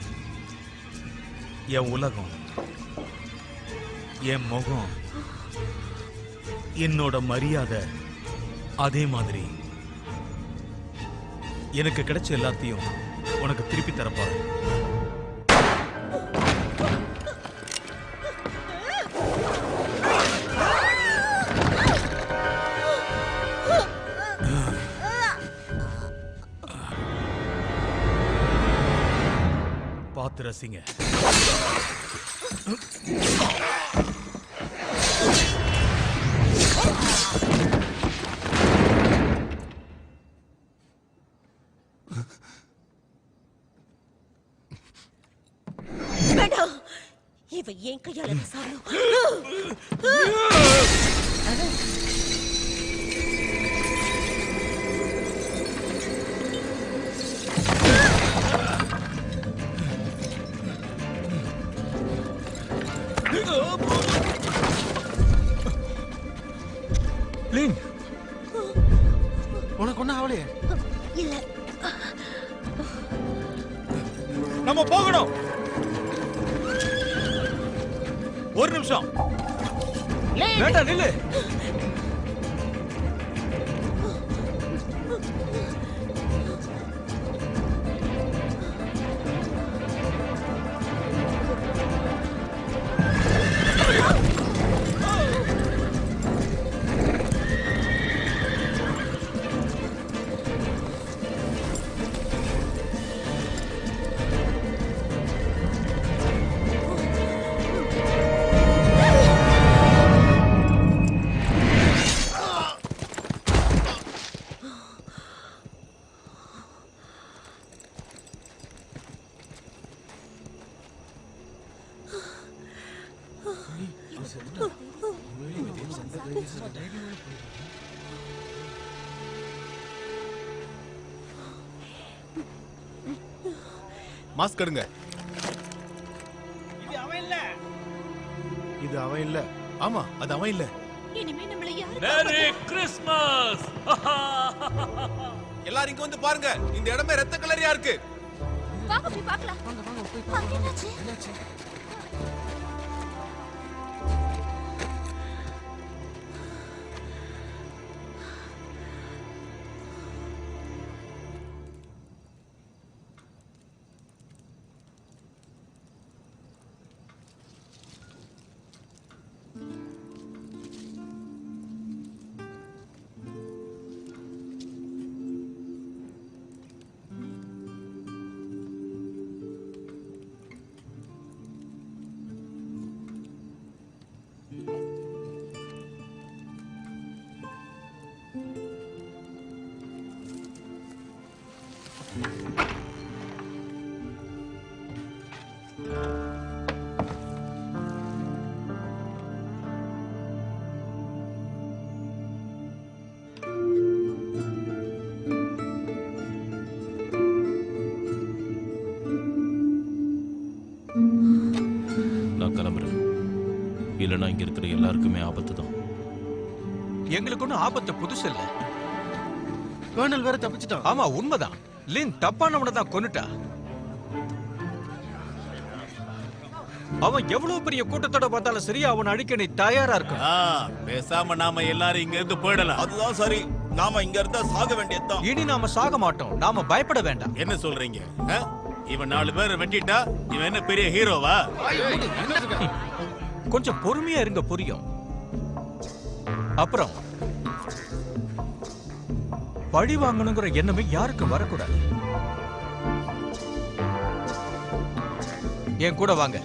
என் உலகம், என் முகம், என்னோட மரியாதை, அதே மாதிரி எனக்கு கிடைச்ச எல்லாத்தையும் உனக்கு திருப்பி தரப்பாரு. ரசிங்க. வேண்டாம், இவ என் கையால தான் சாகணும். லின், உனக்கு ஒன்னும் ஆவலையே? இல்ல, நம்ம போகணும். ஒரு நிமிஷம். வேண்டாம் நில்லு. மாஸ்க் எடுங்க. இது அவன் இல்ல. இது அவன் இல்ல. ஆமா, அது அவன் இல்ல. இனிமே நம்மள யாரு மேரி கிறிஸ்மஸ். எல்லாரும் இங்க வந்து பாருங்க. இந்த இடமே ரத்த கலரியா இருக்கு. வாங்க போய் பார்க்கலாம். அங்க என்னாச்சு? நான் கிளம்புறேன். இல்லைன்னா இங்க இருக்கிற எல்லாருக்குமே ஆபத்து தான். எங்களுக்கு ஒன்றும் ஆபத்து புதுசு இல்ல. கர்னல் வேற தப்பிச்சிட்டான். ஆமா உண்மைதான். லின் தப்பானவனை தான் கொன்னுட்டா. அவன் எவ்வளவு பெரிய கூட்டத்தோட பார்த்தாலும் சரி, அவன் அழிக்க நீ தயாரா இருக்கும். பேசாம நாம எல்லாரும் இங்க இருந்து போயிடலாம். அதுதான் சரி. நாம இங்க இருந்தா சாக வேண்டியதுதான். இனி நாம சாக மாட்டோம். நாம பயப்பட வேண்டாம். என்ன சொல்றீங்க? இவன் 4 பேரை வெட்டிட்டா இவன் என்ன பெரிய ஹீரோவா? கொஞ்சம் பொறுமையா இருங்க, புரியும். அப்புறம் பழி வாங்கணுங்கிற எண்ணமே யாருக்கும் வரக்கூடாது. என் கூட வாங்க.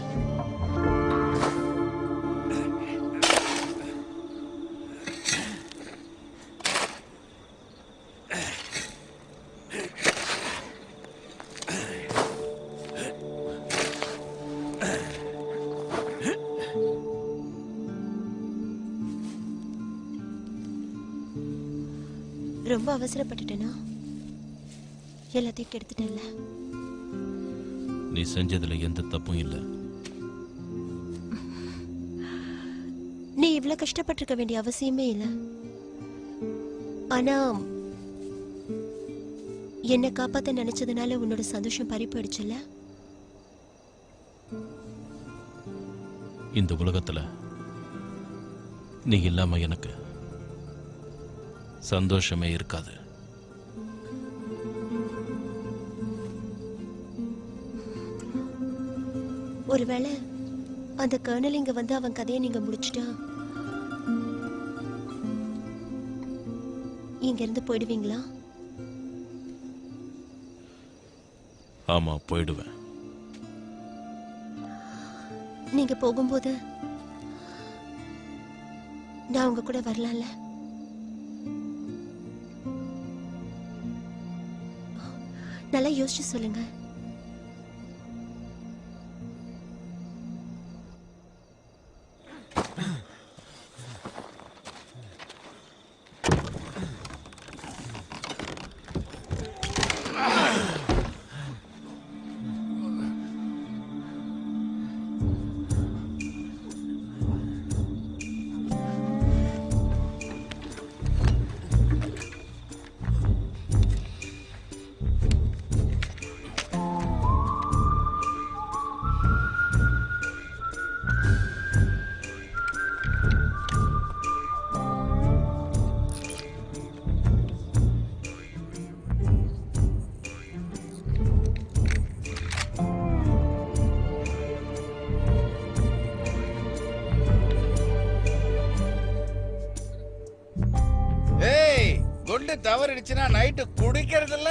ரொம்ப அவசரப்பட்டுட்டேனா? எல்லாத்தையும் கெடுத்துட்டேன்ல. நீ செஞ்சதுல எந்த தப்பும் இல்லை. நீ இவ்ளோ கஷ்டப்பட்டிருக்க வேண்டிய அவசியமே இல்ல. ஆனா என்னை காப்பாத்த நினைச்சதுனால உன்னோட சந்தோஷம் பறி போயிடுச்சுல்ல. இந்த உலகத்துல நீ இல்லாம எனக்கு சந்தோஷமே இருக்காது. ஒருவேளை அந்த கர்னல் இங்க வந்து அவன் கதையை நீங்க முடிச்சிட்டா இங்க இருந்து போயிடுவீங்களா? ஆமா, போயிடுவேன். நீங்க போகும்போது நான் உங்க கூட வரலாம்ல? நல்லா யோசிச்சு சொல்லுங்க. ஏய், குண்டு தவறிடுச்சுன்னா நைட்டு குடிக்கிறது இல்ல?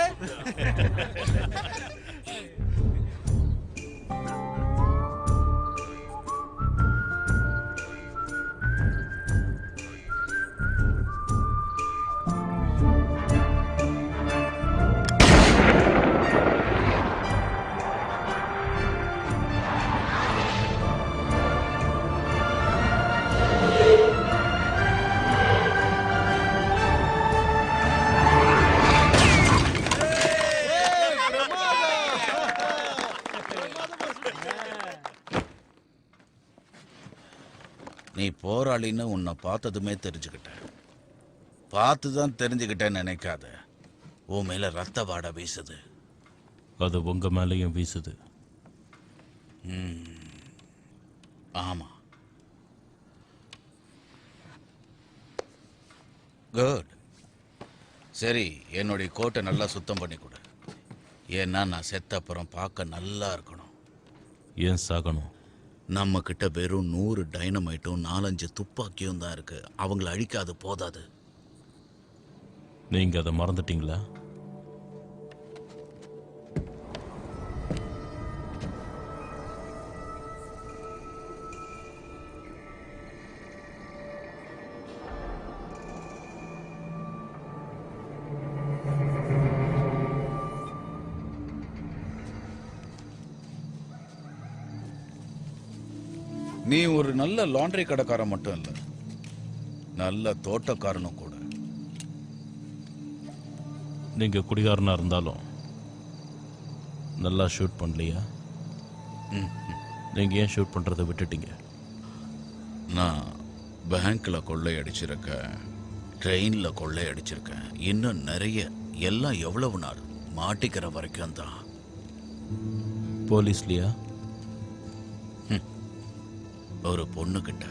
நீ போராளின்னு உன்னை பார்த்ததுமே தெரிஞ்சுக்கிட்டேன். பார்த்துதான் தெரிஞ்சுக்கிட்டேன்னு நினைக்காத. உன் மேல ரத்த வாடை வீசுது. அது உங்க மேலேயும் வீசுது. ஆமா, குட். சரி, என்னுடைய கோட்டை நல்லா சுத்தம் பண்ணி கொடு. ஏன்னா நான் செத்த அப்புறம் பார்க்க நல்லா இருக்கணும். ஏன் சாகணும்? நம்ம கிட்ட வெறும் 100 டைனமைட்டும் 4-5 துப்பாக்கியும் தான் இருக்கு. அவங்கள அழிக்காது போதாது. நீங்க அதை மறந்துட்டீங்களா? நீ ஒரு நல்ல லாண்ட்ரி கடைக்காரன் மட்டும் இல்ல, நல்ல தோட்டக்காரனும் கூட. நீங்க குடிகாரனா இருந்தாலும் நல்லா ஷூட் பண்ணலையா? நீங்க ஏன் ஷூட் பண்றதை விட்டுட்டீங்க? நான் பேங்க்ல கொள்ளை அடிச்சிருக்கேன், ட்ரெயின்ல கொள்ளை அடிச்சிருக்கேன், இன்னும் நிறைய. எல்லாம் எவ்வளவு நாள் மாட்டிக்கிற வரைக்கும் தான். போலீஸ்லையா? ஒரு பொண்ணு கிட்ட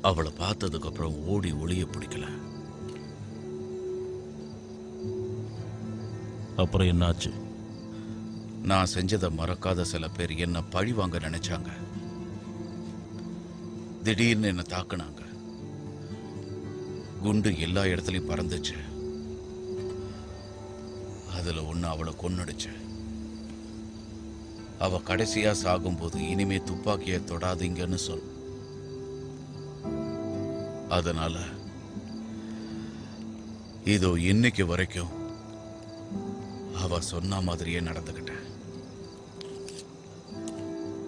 அவளை பார்த்ததுக்கு அப்புறம் ஓடி ஒளிய பிடிக்கல. அப்புறம் என்னாச்சு? நான் செஞ்சதை மறக்காத சில பேர் என்ன பழி வாங்க நினைச்சாங்க. திடீர்னு என்ன தாக்குனாங்க. குண்டு எல்லா இடத்துலயும் பறந்துச்சு. அதுல ஒண்ணு அவளை கொன்னுடுச்சு. அவ கடைசியா சாகும்போது இனிமே துப்பாக்கியை தொடாதீங்கன்னு சொல். அதனால இதோ இன்னைக்கு வரைக்கும் அவ சொன்ன மாதிரியே நடந்துக்கிட்டேன்.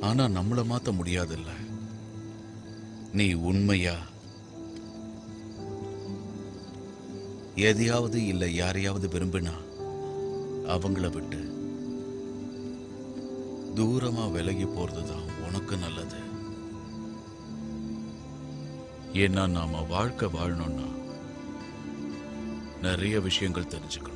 ஆனா நம்மள மாத்த முடியாதுல்ல. நீ உண்மையா எதையாவது இல்ல யாரையாவது விரும்பினா அவங்கள விட்டு தூரமா விலகி போறதுதான் உனக்கு நல்லது. ஏன்னா நாம வாழ்க்கை வாழணும்னா நிறைய விஷயங்கள் தெரிஞ்சுக்கணும்.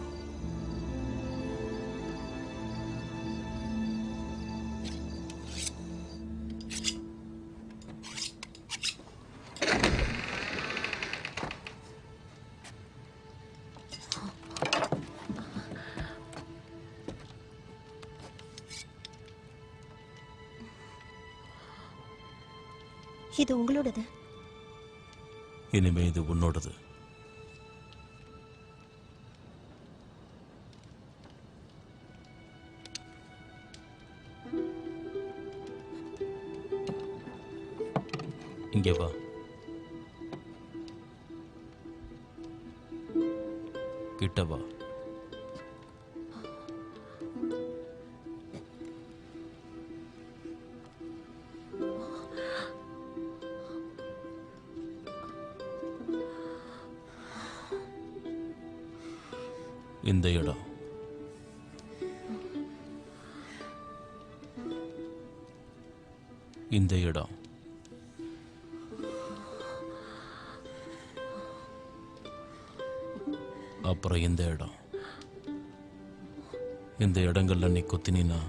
இது உங்களோடது. இனிமே இது உன்னோடது. இங்கே வா. கிட்ட வா. இந்த இடம் இந்த இடம் அப்புறம் இந்த இடம். இந்த இடங்கள்ல நீ கொத்தினா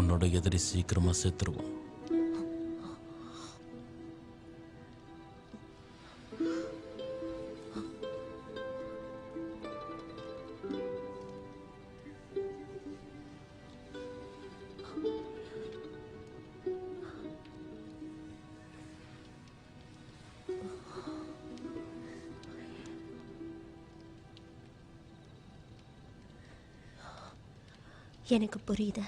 உன்னோட எதிரி சீக்கிரமா செத்துருவான். எனக்கு புரியுது.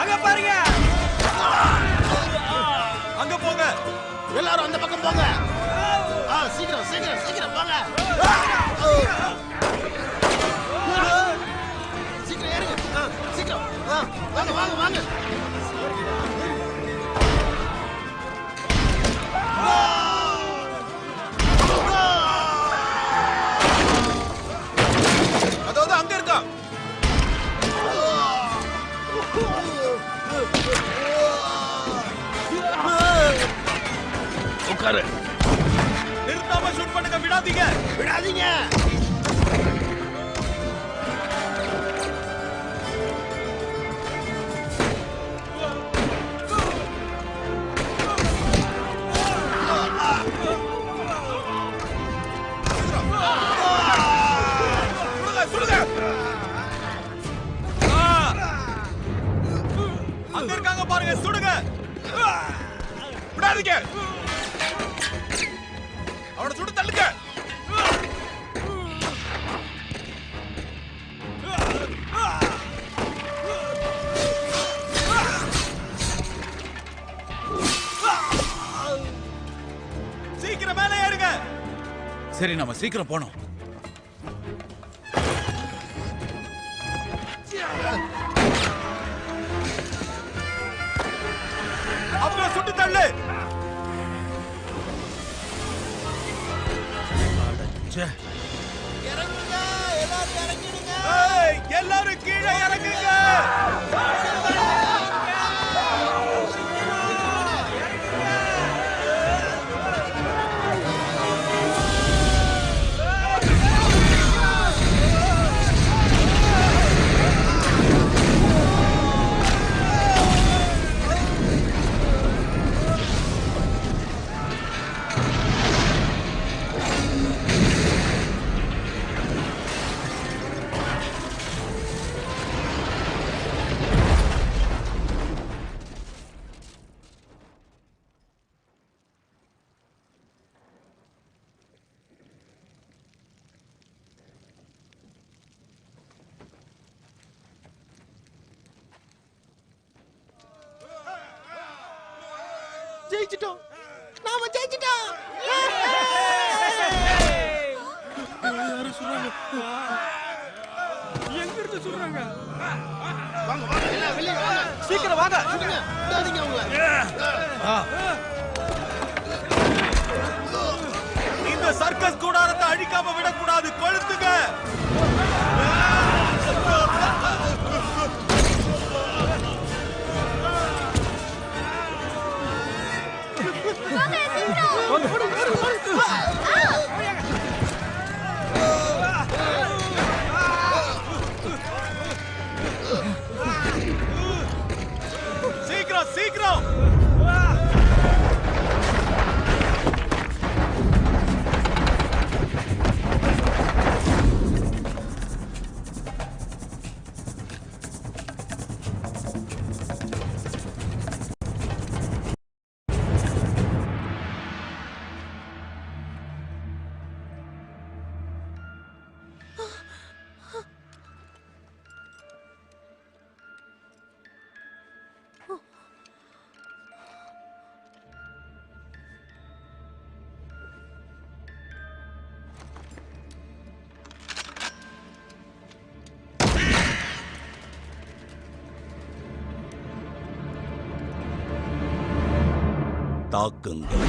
அங்க பாருங்க. அங்க போங்க. எல்லாரும் அந்த பக்கம் போங்க. சீக்கிரம் சீக்கிரம் சீக்கிரம் போங்க. சீக்கிரம் ஏறுங்க. சீக்கிரம் வாங்க வாங்க வாங்க. அதாவது அங்க இருக்கா. உட்காரு. நிறுத்தாம ஷூட் பண்ணுங்க, விடாதீங்க. விடாதீங்க. அங்க இருக்காங்க பாருங்க, சுடுங்க. விடாதீங்க. அவனை சுட்டு தள்ளுங்க. சீக்கிரம் மேலே ஏறுங்க. சரி, நம்ம சீக்கிரம் போனோம். அவங்கள சுட்டு தள்ளு. எல்லாரும் கீழே இறங்குங்க. ஜெயிச்சிட்டோம். நாம ஜெயிச்சிட்டோம். எங்க இருந்து சொல்றாங்க? வாங்க வாங்க எல்லாம் வெளிய வாங்க. சீக்கிரம் வாங்க. சுடுங்க. விடாதீங்க அவங்கள. இந்த சர்க்கஸ் கூடாரத்தை அழிக்காம விடக்கூடாது. கொளுத்துங்க. சீக்கிரம் சீக்கிரம். தாக்குங்கள்.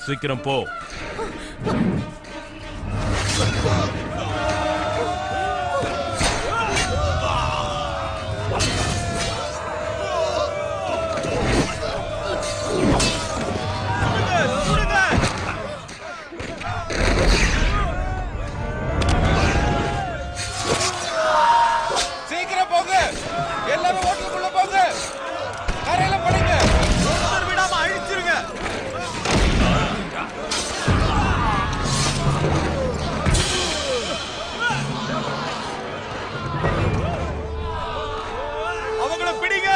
சீக்கிரம் போ. சீக்கிரம் போங்க, எல்லாரும் ஹோட்டலுக்குள்ள போங்க, கரையில படுங்க, ஒருத்தர் விடாம அழிச்சிருங்க. அவங்கள பிடிங்க.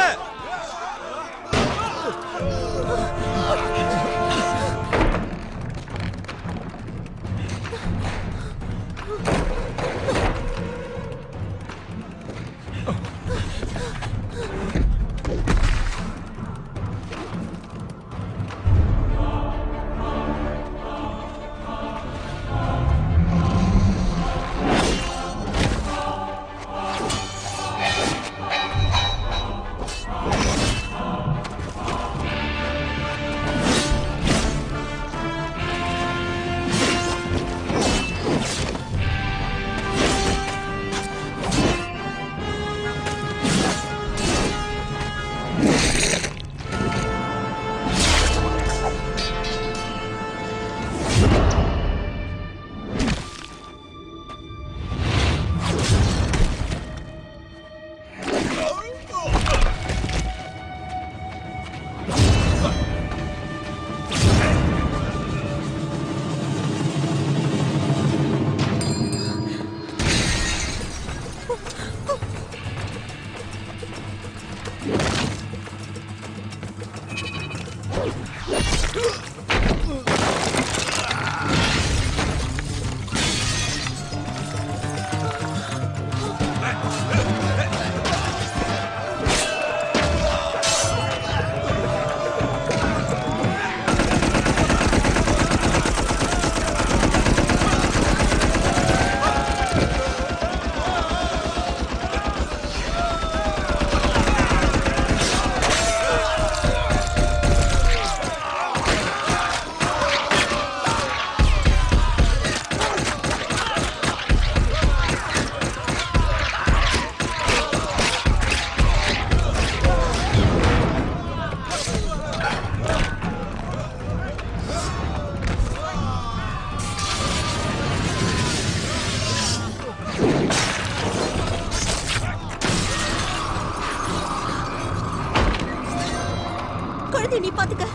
குழந்தை நீ பாத்துக்க.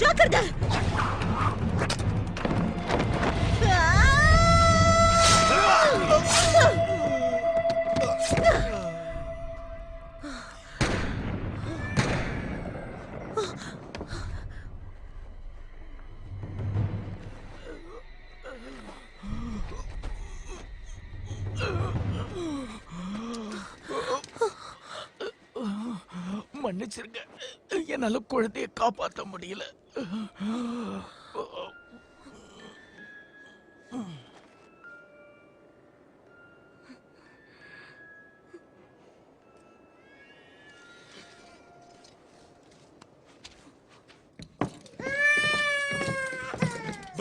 ஜாக்கிரதை. மன்னிச்சிருங்க, என்னால குழந்தைய காப்பாற்ற முடியல.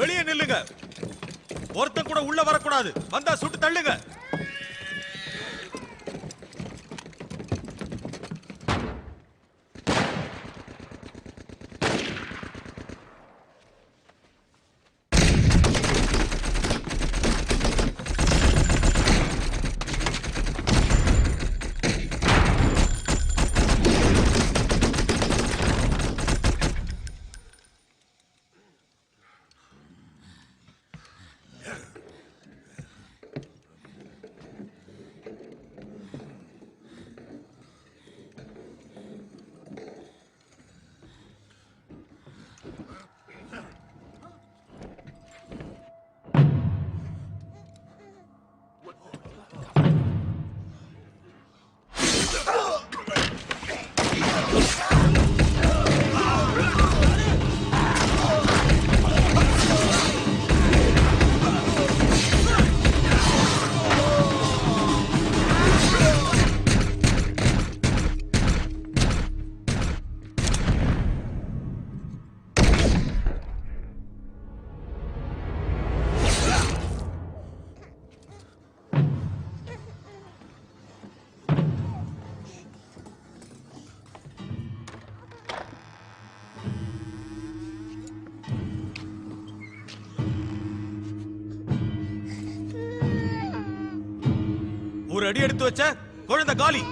வெளியே நில்லுங்க. ஒருத்தன் கூட உள்ள வரக்கூடாது. வந்தா சுட்டு தள்ளுங்க. ஒரு அடி எடுத்து வச்ச குழந்தை காலி.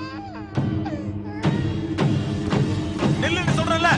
நெல்லுன்னு சொல்றேன்ல.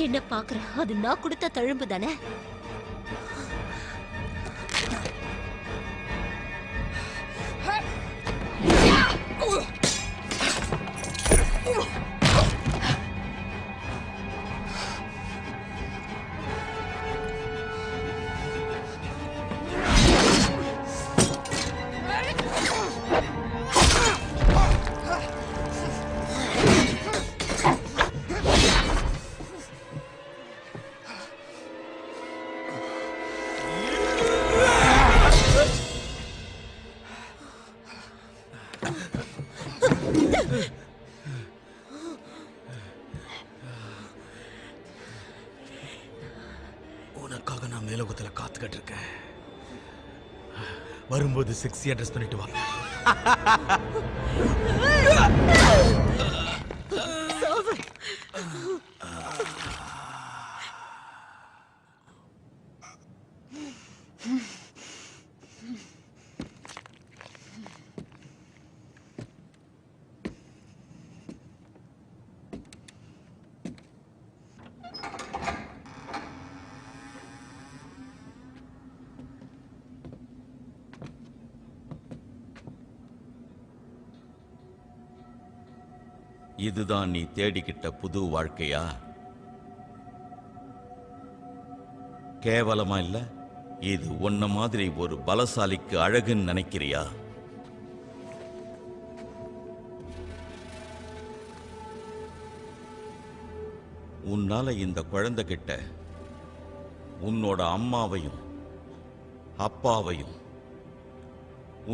என்ன பாக்குற? அது நான் கொடுத்த தழும்பு தானே? உனக்காக நான் மேலோகத்துல காத்துக்கிட்டு இருக்கேன். வரும்போது செக்ஸியா ட்ரெஸ் பண்ணிட்டு வா. இதுதான் நீ தேடிக்கிட்ட புது வாழ்க்கையா? கேவலமா இல்ல? இது உன்ன மாதிரி ஒரு பலசாலிக்கு அழகுன்னு நினைக்கிறியா? உன்னால இந்த குழந்தைகிட்ட உன்னோட அம்மாவையும் அப்பாவையும்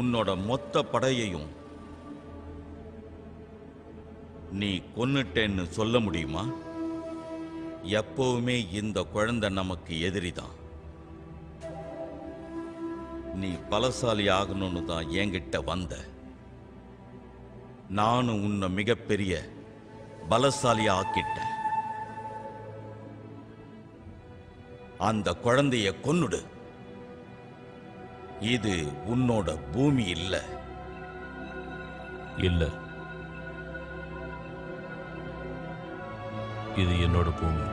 உன்னோட மொத்த படையையும் நீ கொன்னுட்டேன்னு சொல்ல முடியுமா? எப்பவுமே இந்த குழந்தை நமக்கு எதிரிதான். நீ பலசாலி ஆகணும்னு தான் என்கிட்ட வந்த. நானும் உன்னை மிகப்பெரிய பலசாலி ஆக்கிட்டேன். அந்த குழந்தைய கொன்னுடு. இது உன்னோட பூமி இல்ல. இல்ல, இது என்னோட பூமி.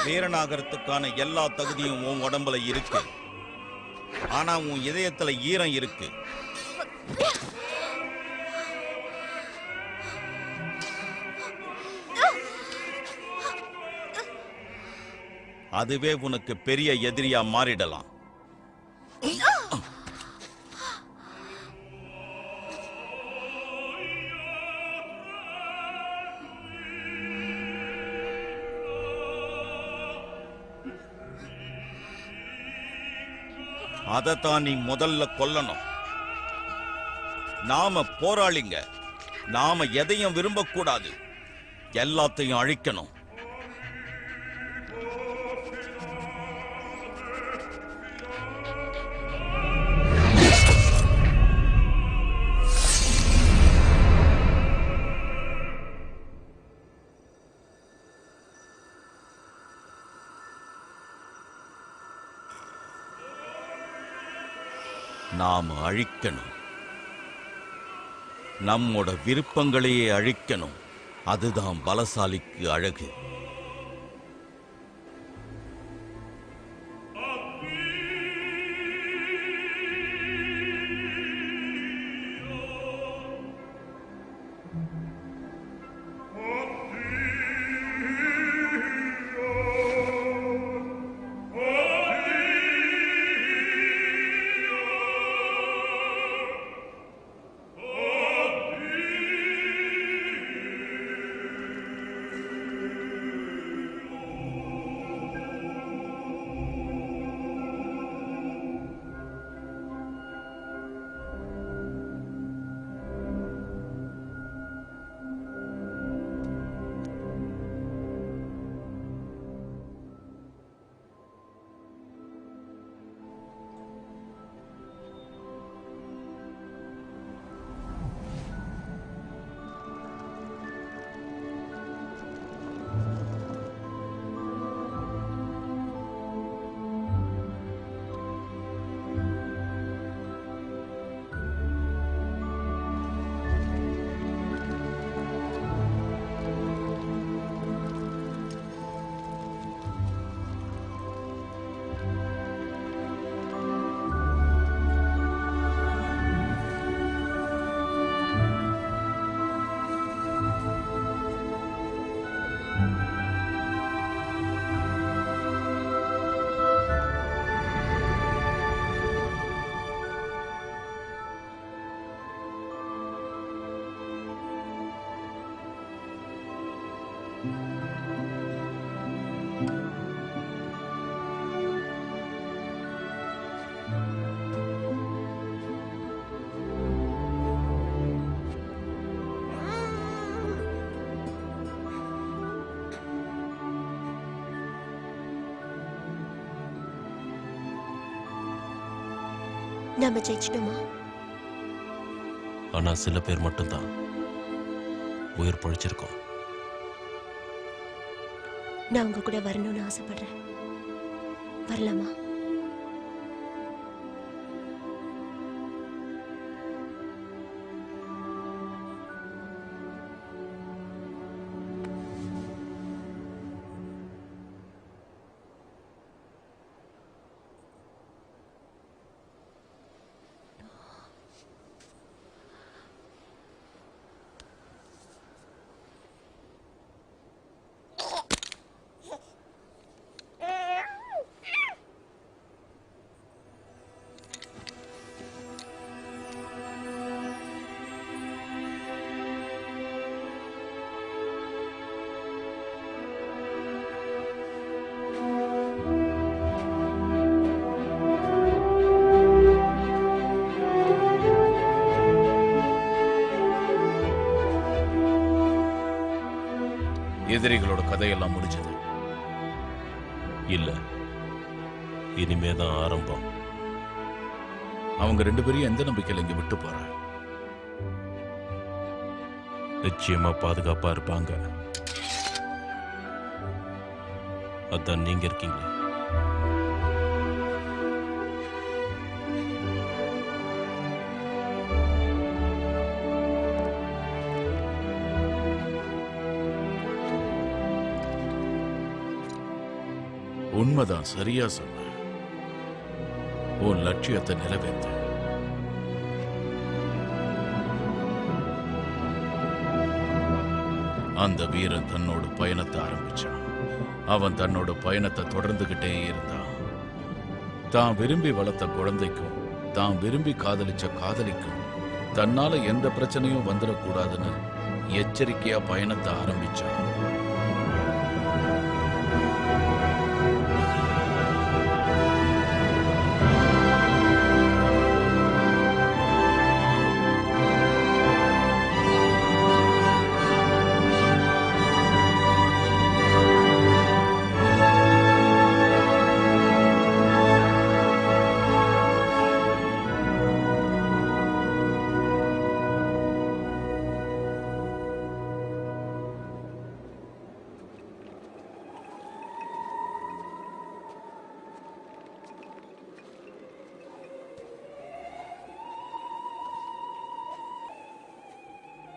வீரனாகறதுக்கான எல்லா தகுதியும் உன் உடம்புல இருக்கு. ஆனா உன் இதயத்துல ஈரம் இருக்கு. அதுவே உனக்கு பெரிய எதிரியா மாறிடலாம். அதைத்தான் நீ முதல்ல கொல்லணும். நாம போராளிங்க. நாம எதையும் விரும்பக்கூடாது, எல்லாத்தையும் அழிக்கணும். நாம அழிக்கணும். நம்மோட விருப்பங்களையே அழிக்கணும். அதுதான் பலசாலிக்கு அழகு. நாம ஜெயிச்சிட்டோமா? ஆனா சில பேர் மட்டும்தான் உயிர் பழிச்சிருக்கோம். நான் உங்க கூட வரணும்னு ஆசைப்படுறேன். வரலாமா? எதிரிகளோட கதையெல்லாம் முடிஞ்சது இல்ல, இனிமேதான் ஆரம்பம். அவங்க 2 பேரையும் எந்த நம்பிக்கையில இங்க விட்டு போற? நிச்சயமா பாதுகாப்பா இருப்பாங்க. அதான் நீங்க இருக்கீங்களே. உண்மைதான், சரியா சொன்ன. உன் லட்சியத்தை நிறைவேற்ற. அந்த வீரன் தன்னோட பயணத்தை ஆரம்பிச்சான். அவன் தன்னோட பயணத்தை தொடர்ந்துகிட்டே இருந்தான். தான் விரும்பி வளர்த்த குழந்தைக்கும் தான் விரும்பி காதலிச்ச காதலிக்கும் தன்னால எந்த பிரச்சனையும் வந்துடக்கூடாதுன்னு எச்சரிக்கையா பயணத்தை ஆரம்பிச்சான்.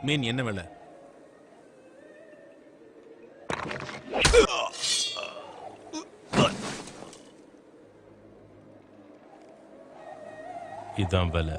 மீன் என்ன விலை? இதான் விலை.